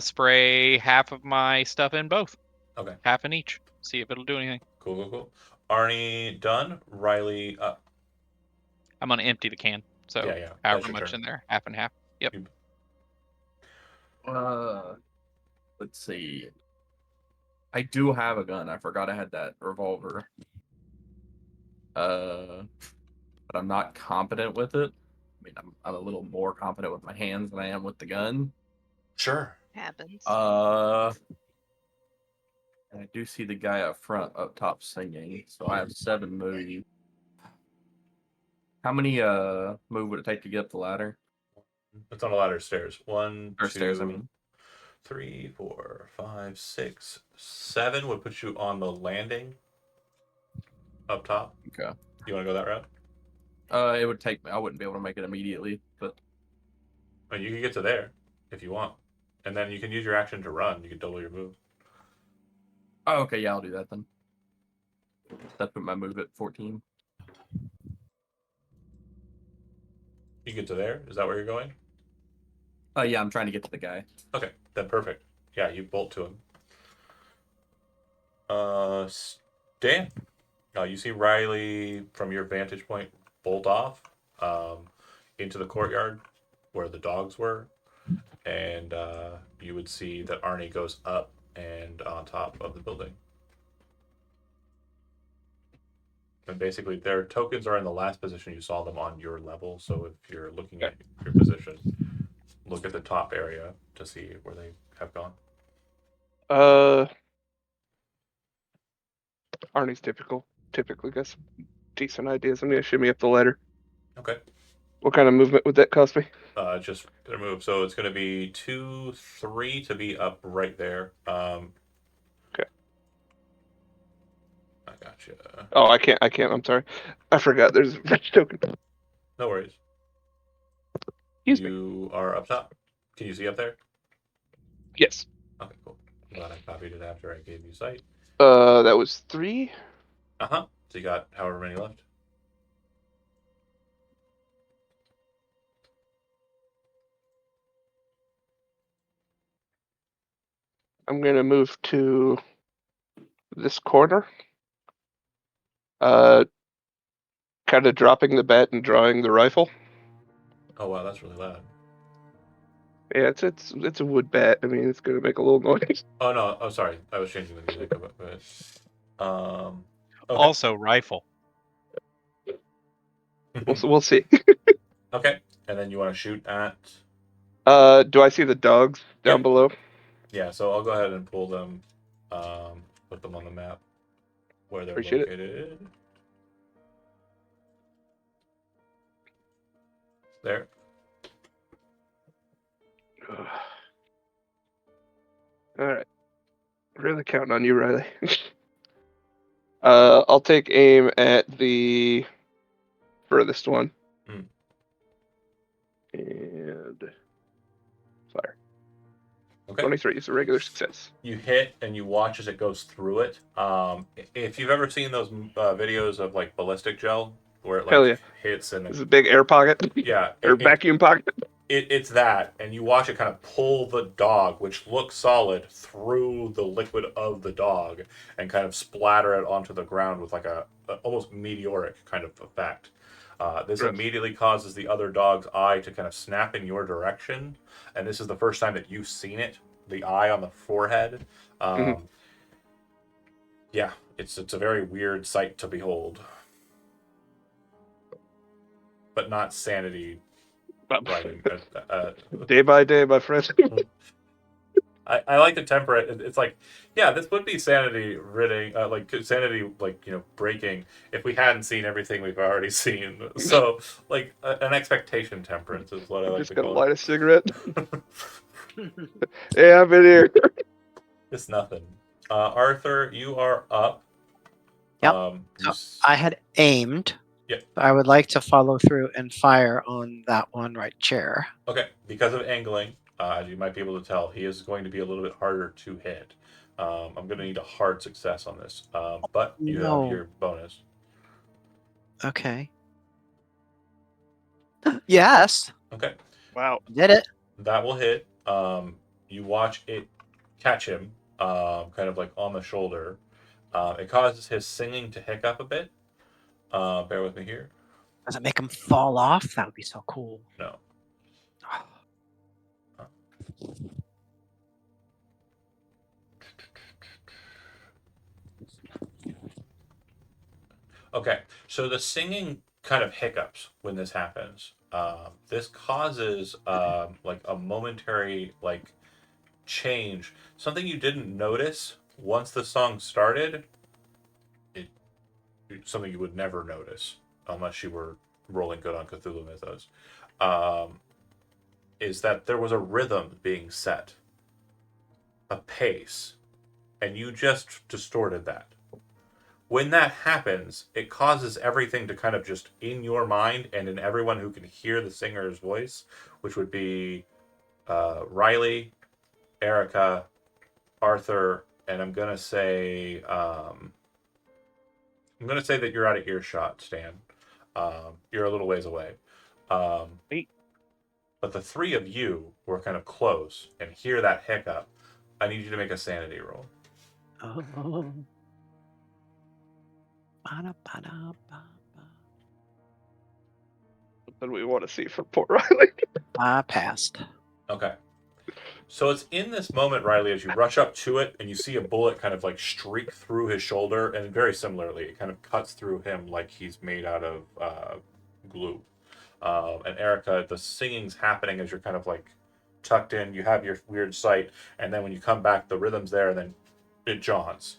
Spray half of my stuff in both. Okay. Half in each. See if it'll do anything. Cool. Arnie done. Riley up. I'm gonna empty the can. So Yeah. That's however your much turn. in there, half and half. Yep. Let's see. I do have a gun. I forgot I had that revolver. But I'm not competent with it. I mean, I'm a little more competent with my hands than I am with the gun. Sure. Happens. And I do see the guy up front, up top, singing. So I have 7 move. How many move would it take to get up the ladder? It's on a ladder stairs. 1, Or 2, stairs, I mean. 3, 4, 5, 6, 7 would put you on the landing up top. Okay. You want to go that route? It would take me. I wouldn't be able to make it immediately, but I mean, you can get to there if you want, and then you can use your action to run. You can double your move. oh, okay, yeah, I'll do that then. That put my move at 14. You get to there. Is that where you're going? Yeah, I'm trying to get to the guy. Okay, then perfect. Yeah, you bolt to him. Stan. You see Riley from your vantage point bolt off into the courtyard where the dogs were, and you would see that Arnie goes up and on top of the building. And basically, their tokens are in the last position you saw them on your level. So if you're looking at your position, look at the top area to see where they have gone. Arnie's typically got some decent ideas. I'm gonna shimmy up the ladder. Okay. What kind of movement would that cost me? Just their move. So it's going to be 2, 3 to be up right there. Okay. I gotcha. Oh, I can't. I'm sorry. I forgot. There's a fetch token. No worries. Excuse me. You are up top. Can you see up there? Yes. Okay, cool. Glad I copied it after I gave you sight. That was 3. So you got however many left. I'm gonna move to this corner. Kind of dropping the bat and drawing the rifle. Oh wow, that's really loud. Yeah, it's a wood bat. I mean, it's gonna make a little noise. Oh no, oh sorry, I was changing the music. Okay. Also, rifle. We'll see. Okay, and then you want to shoot at? Do I see the dogs down Yep. below? Yeah, so I'll go ahead and pull them, put them on the map where they're Appreciate it. located. There. All right. Really counting on you, Riley. I'll take aim at the furthest one. Hmm. And fire. Okay. 23 is a regular success. You hit and you watch as it goes through it. If you've ever seen those videos of like ballistic gel where it like Hell yeah. hits and This is a big air pocket. yeah, Or vacuum pocket. it's that, and you watch it kind of pull the dog, which looks solid, through the liquid of the dog, and kind of splatter it onto the ground with like a almost meteoric kind of effect. This Gross. immediately causes the other dog's eye to kind of snap in your direction, and this is the first time that you've seen it. The eye on the forehead. Yeah, it's a very weird sight to behold, but not sanity driving. Day by day, my friend. I like to temper it. It's like, yeah, this would be sanity ridding, like sanity, like breaking if we hadn't seen everything we've already seen. So, like, an expectation temperance is what I I'm like just to gonna call light a cigarette. Yeah, I'm in here. It's nothing. Arthur, you are up. Yep. I had aimed. Yep. I would like to follow through and fire on that one right chair. Okay, because of angling, as you might be able to tell, he is going to be a little bit harder to hit. I'm going to need a hard success on this, but you have your bonus. Okay. Yes. Okay. Wow. Did it. That will hit. You watch it catch him, kind of like on the shoulder. It causes his singing to hiccup a bit. Bear with me here. Does it make him fall off? That would be so cool. No. Okay, so the singing kind of hiccups when this happens. This causes like a momentary like change, something you didn't notice once the song started. Something you would never notice unless you were rolling good on Cthulhu Mythos. Is that there was a rhythm being set, a pace, and you just distorted that. When that happens, it causes everything to kind of just in your mind and in everyone who can hear the singer's voice, which would be Riley, Erica, Arthur, and I'm gonna say that you're out of earshot, Stan. You're a little ways away. But the three of you were kind of close and hear that hiccup. I need you to make a sanity roll. Oh. What we want to see from poor Riley. I passed. Okay. So it's in this moment, Riley, as you rush up to it and you see a bullet kind of like streak through his shoulder, and very similarly, it kind of cuts through him like he's made out of glue. And Erica, the singing's happening as you're kind of like tucked in. You have your weird sight, and then when you come back, the rhythm's there, and then it jaunts.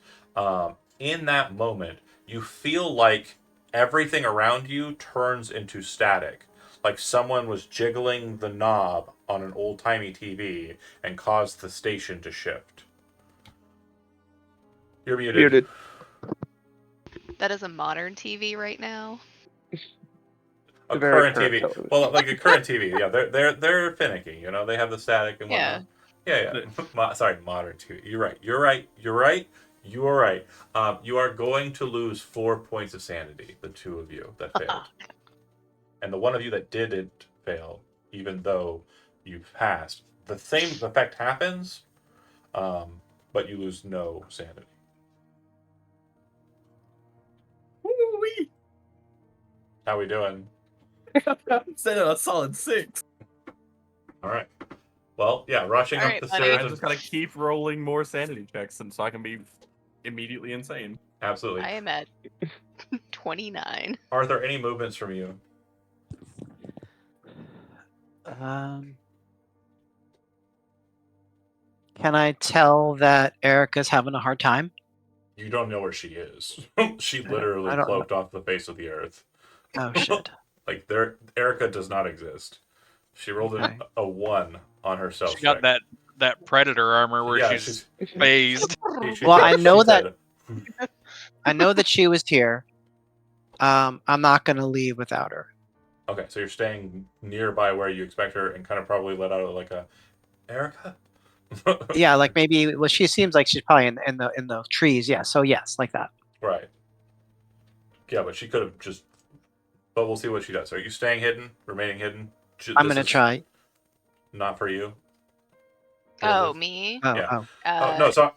In that moment, you feel like everything around you turns into static. Like someone was jiggling the knob on an old-timey TV and caused the station to shift. You're muted. Muted. That is a modern TV right now. A Very current TV. television. Well, like a current TV. Yeah, they're finicky. You know, they have the static and whatnot. Yeah. Sorry, modern too. You're right. You are right. You are going to lose 4 points of sanity. The two of you that failed, and the one of you that didn't fail, even though you passed, the same effect happens, but you lose no sanity. Woo-wee. How we doing? I'm sending a solid 6. All right. Well, yeah, rushing All up right, the buddy. stairs. I And, just gotta keep rolling more sanity checks, and so I can be immediately insane. absolutely. I am at 29. Arthur, any movements from you? Can I tell that Erica's having a hard time? You don't know where she is. She I literally don't know. cloaked off the face of the earth. Oh shit. Like Erica does not exist. She rolled Okay. a 1 on her self She got check. that predator armor where Yeah, she's phased. Well, I know she that- said, I know that she was here. I'm not gonna leave without her. okay, so you're staying nearby where you expect her, and kind of probably let out like a Erica. Yeah, like maybe. Well, she seems like she's probably in the trees. Yeah. So yes, like that. Right. Yeah, but she could have just. But we'll see what she does. So are you staying hidden, remaining hidden? I'm This gonna is try. Not for you. Oh, Elizabeth? me? Oh, Yeah. oh, Oh no! So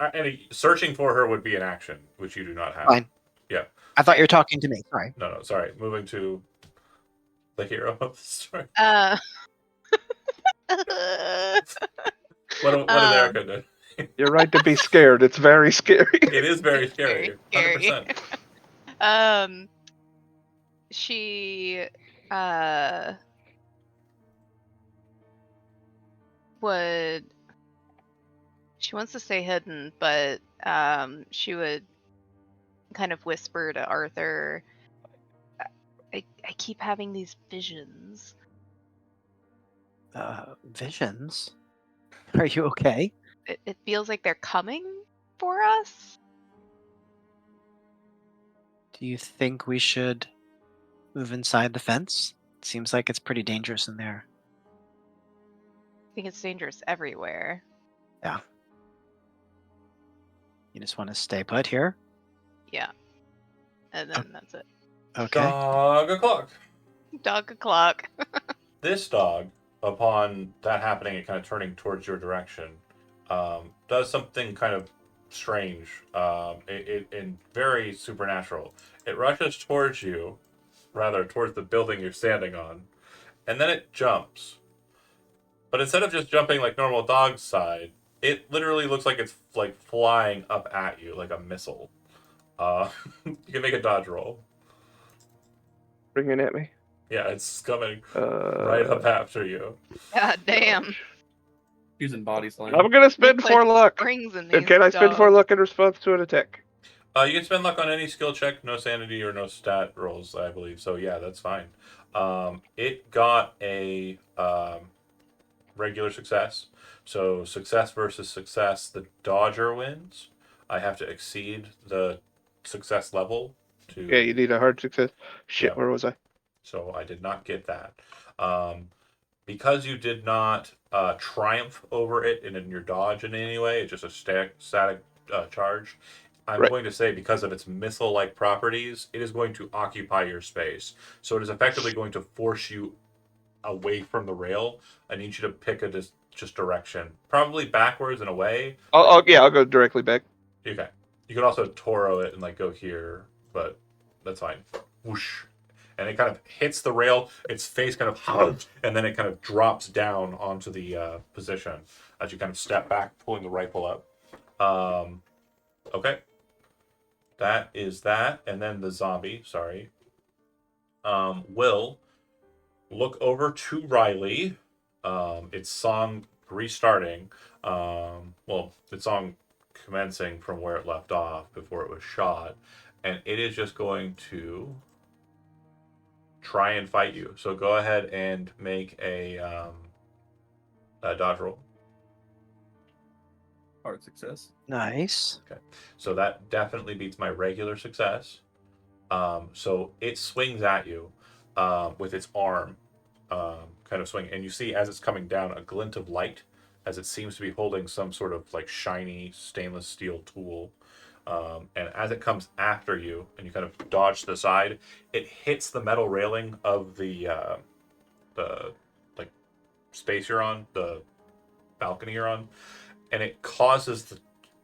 searching for her would be an action, which you do not have. fine. Yeah. I thought you were talking to me. Sorry. No. Sorry. Moving to the hero of the story. What did Erica do? You're right to be scared. It's very scary. It is very It's very scary. scary. 100%. She would she wants to stay hidden, but she would kind of whisper to Arthur, I keep having these visions. Visions. Are you okay? It feels like they're coming for us. Do you think we should move inside the fence? It seems like it's pretty dangerous in there. I think it's dangerous everywhere. You just want to stay put here? Yeah. And then that's it. Okay. Dog o'clock. Dog o'clock. This dog, upon that happening and kind of turning towards your direction, does something kind of strange, and very supernatural. It rushes towards you, rather towards the building you're standing on, and then it jumps. But instead of just jumping like normal dog's side, it literally looks like it's like flying up at you like a missile. You can make a dodge roll. Bringing at me. Yeah, it's coming right up after you. God damn. Using body slam. I'm gonna spend Looks 4 like luck. springs in And these can I spend 4 dogs. luck in response to an attack? You can spend luck on any skill check, no sanity or no stat rolls, I believe. So yeah, that's fine. It got a regular success. So success versus success, the dodger wins. I have to exceed the success level to. Yeah, you need a hard success. Shit, Yeah. where was I? So I did not get that. Because you did not triumph over it in your dodge in any way, it's just a static charge. I'm Right. going to say because of its missile-like properties, it is going to occupy your space. So it is effectively going to force you away from the rail. I need you to pick a just direction, probably backwards and away. I'll go directly back. Okay. You can also Toro it and like go here, but that's fine. Whoosh. And it kind of hits the rail, its face kind of, and then it kind of drops down onto the position as you kind of step back, pulling the rifle up. Okay. That is that. And then the zombie, sorry, will look over to Riley. Its song restarting. Its song commencing from where it left off before it was shot. And it is just going to try and fight you. So go ahead and make a dodge roll. Hard success. Nice. So that definitely beats my regular success. So it swings at you with its arm, kind of swing, and you see as it's coming down a glint of light as it seems to be holding some sort of like shiny stainless steel tool. And as it comes after you, and you kind of dodge to the side, it hits the metal railing of the like space you're on, the balcony you're on, and it causes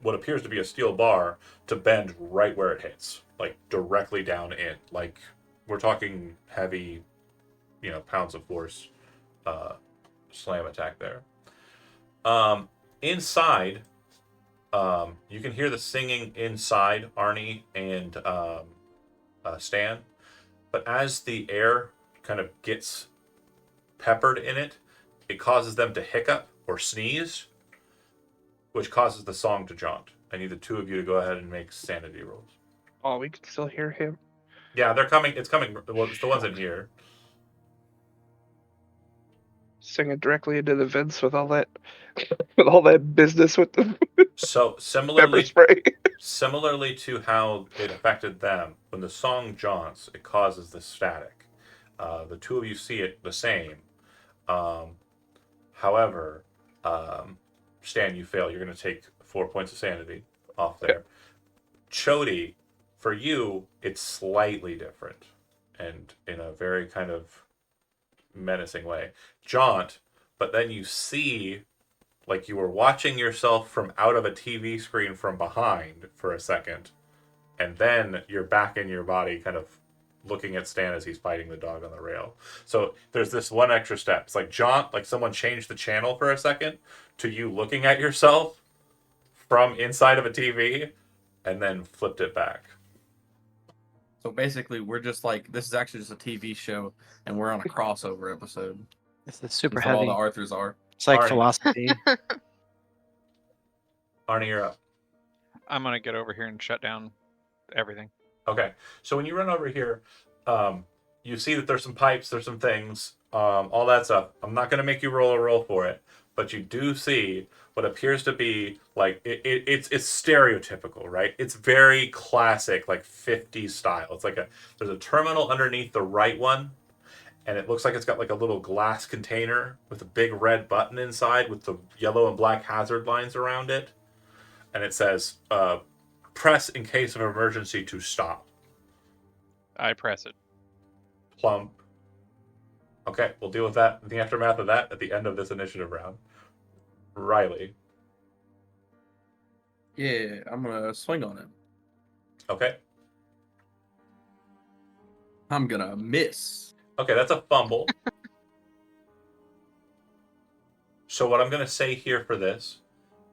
what appears to be a steel bar to bend right where it hits, like directly down in. Like we're talking heavy, pounds of force slam attack there. Inside, you can hear the singing inside Arnie and Stan, but as the air kind of gets peppered in it, it causes them to hiccup or sneeze, which causes the song to jaunt. I need the two of you to go ahead and make sanity rolls. Oh, we can still hear him. Yeah, they're coming. It's coming. Well, it's the ones in here. Singing directly into the vents with all that, with all that business with the So pepper spray. similarly to how it affected them, when the song jaunts, it causes the static. The two of you see it the same. However, Stan, you fail. You're going to take 4 points of sanity off there. Chody, for you, it's slightly different, and in a very kind of menacing way. Jaunt, but then you see like you were watching yourself from out of a TV screen from behind for a second, and then you're back in your body, kind of looking at Stan as he's fighting the dog on the rail. So there's this one extra step. It's like jaunt, like someone changed the channel for a second to you looking at yourself from inside of a TV, and then flipped it back. So basically, we're just like, this is actually just a TV show, and we're on a crossover episode. This is super That's what all heavy. the Arthurs are. It's like Arnie. philosophy. Arnie, you're up. I'm gonna get over here and shut down everything. Okay, so when you run over here, you see that there's some pipes, there's some things, all that stuff. I'm not going to make you roll a roll for it, but you do see what appears to be like it's stereotypical, right? It's very classic, like 50s style. It's like there's a terminal underneath the right one, and it looks like it's got like a little glass container with a big red button inside with the yellow and black hazard lines around it, and it says press in case of emergency to stop. I press it. Plump. Okay, we'll deal with that, the aftermath of that, at the end of this initiative round. Riley. Yeah, I'm gonna swing on it. Okay. I'm gonna miss. Okay, that's a fumble. So what I'm going to say here for this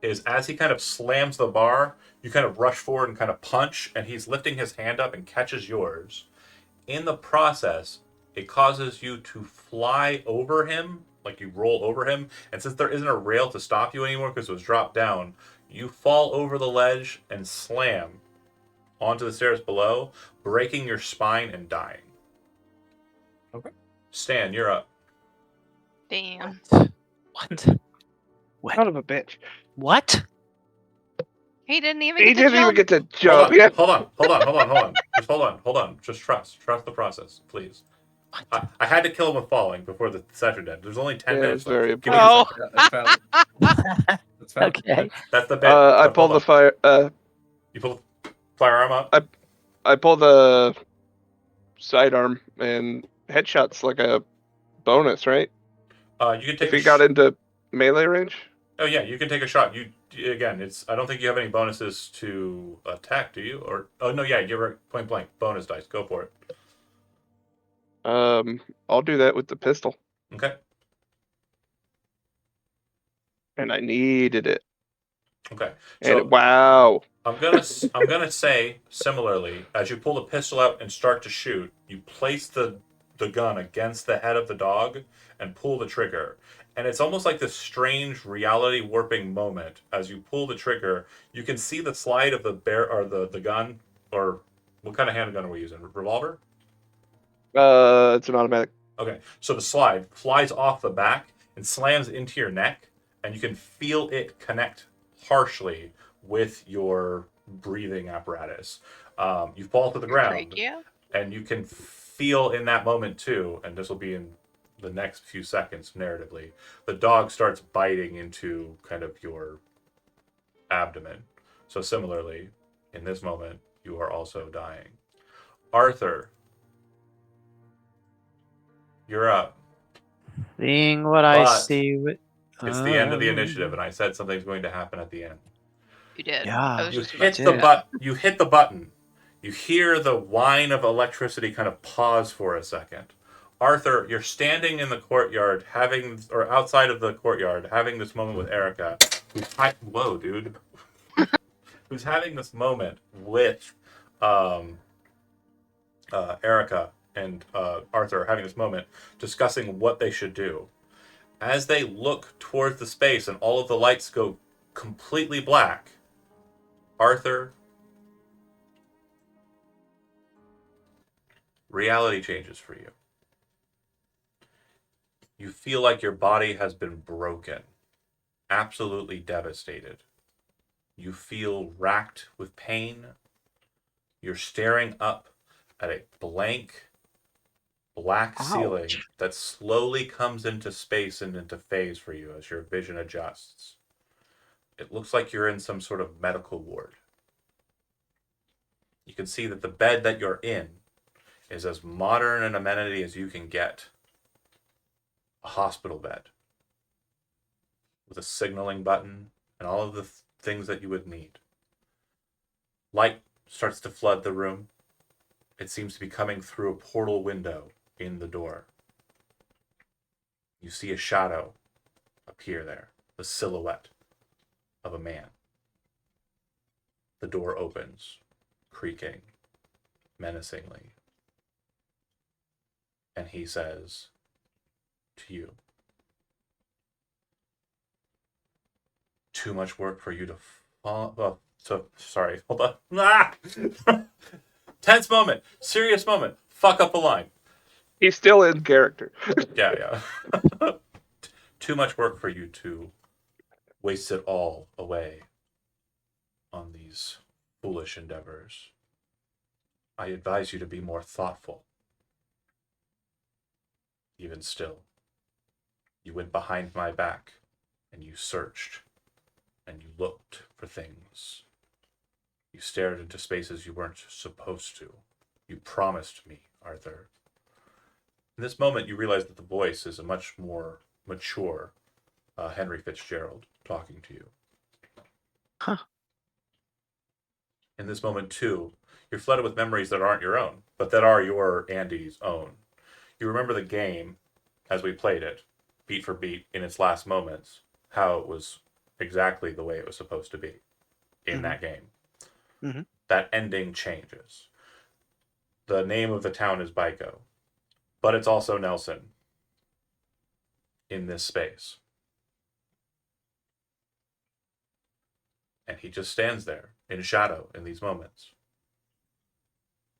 is as he kind of slams the bar, you kind of rush forward and kind of punch, and he's lifting his hand up and catches yours. In the process, it causes you to fly over him, like you roll over him, and since there isn't a rail to stop you anymore because it was dropped down, you fall over the ledge and slam onto the stairs below, breaking your spine and dying. Okay. Stan, you're up. Damn. What? Son of a bitch. What? He didn't even He get to didn't even jump. get to jump. Yeah. Hold on. Just hold on. Just trust the process, please. What? I had to kill him with falling before the session ended. There's only 10 Yeah, minutes it's very left. Give me a Oh. second. Yeah, that's valid. That's valid. Okay. That's the bit. I but pull hold the on. fire. You pull the firearm up. I pull the sidearm, and headshots like a bonus, right? You can take If he got into melee range. Oh yeah, you can take a shot. You again, it's I don't think you have any bonuses to attack, do you? Or oh no, yeah, you're right. Point blank bonus dice. Go for it. I'll do that with the pistol, Okay. and I needed it. Okay. And So wow, I'm gonna say similarly, as you pull the pistol out and start to shoot, you place the gun against the head of the dog and pull the trigger. And it's almost like this strange reality warping moment. As you pull the trigger, you can see the slide of the the gun, or what kind of handgun are we using? Revolver? it's an automatic. Okay. So the slide flies off the back and slams into your neck, and you can feel it connect harshly with your breathing apparatus. You fall to the ground, Trachea? and you can feel in that moment too, and this will be in the next few seconds narratively, the dog starts biting into kind of your abdomen. So similarly, in this moment, you are also dying. Arthur, you're up. Seeing what I But see. It's the end of the initiative, and I said something's going to happen at the end. You did. Yeah. I was You just about hit to the say that. You hit the button. You hear the whine of electricity kind of pause for a second. Arthur, you're standing in the courtyard, or outside of the courtyard, having this moment with Erica. Whoa, dude. Who's having this moment with Erica and Arthur, having this moment discussing what they should do. As they look towards the space and all of the lights go completely black, Arthur, reality changes for you. You feel like your body has been broken, absolutely devastated. You feel racked with pain. You're staring up at a blank, black ceiling Ouch. that slowly comes into space and into phase for you as your vision adjusts. It looks like you're in some sort of medical ward. You can see that the bed that you're in is as modern an amenity as you can get. A hospital bed with a signaling button and all of the things that you would need. Light starts to flood the room. It seems to be coming through a portal window in the door. You see a shadow appear there, the silhouette of a man. The door opens, creaking menacingly. And he says to you, too much work for you to fall. Well, sorry, hold on. Ah! Tense moment, serious moment. Fuck up the line. He's still in character. Yeah. Too much work for you to waste it all away on these foolish endeavors. I advise you to be more thoughtful. Even still, you went behind my back and you searched and you looked for things. You stared into spaces you weren't supposed to. You promised me, Arthur. In this moment, you realize that the voice is a much more mature Henry Fitzgerald talking to you. Huh. In this moment, too, you're flooded with memories that aren't your own, but that are your Andy's own. You remember the game as we played it, beat for beat, in its last moments, how it was exactly the way it was supposed to be in that game. Mhm. That ending changes. The name of the town is Baiko, but it's also Nelson in this space. And he just stands there in shadow in these moments.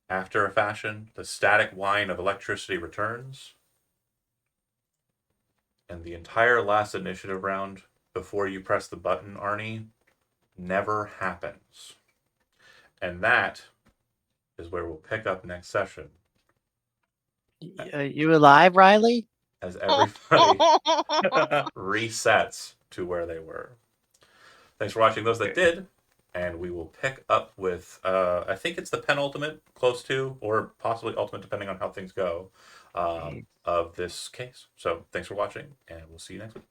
After a fashion, the static whine of electricity returns, and the entire last initiative round before you press the button, Arnie, never happens. And that is where we'll pick up next session You alive, Riley? as everybody resets to where they were. Thanks for watching those that did, and we will pick up with I think it's the penultimate, close to, or possibly ultimate, depending on how things go, of this case. So thanks for watching, and we'll see you next week.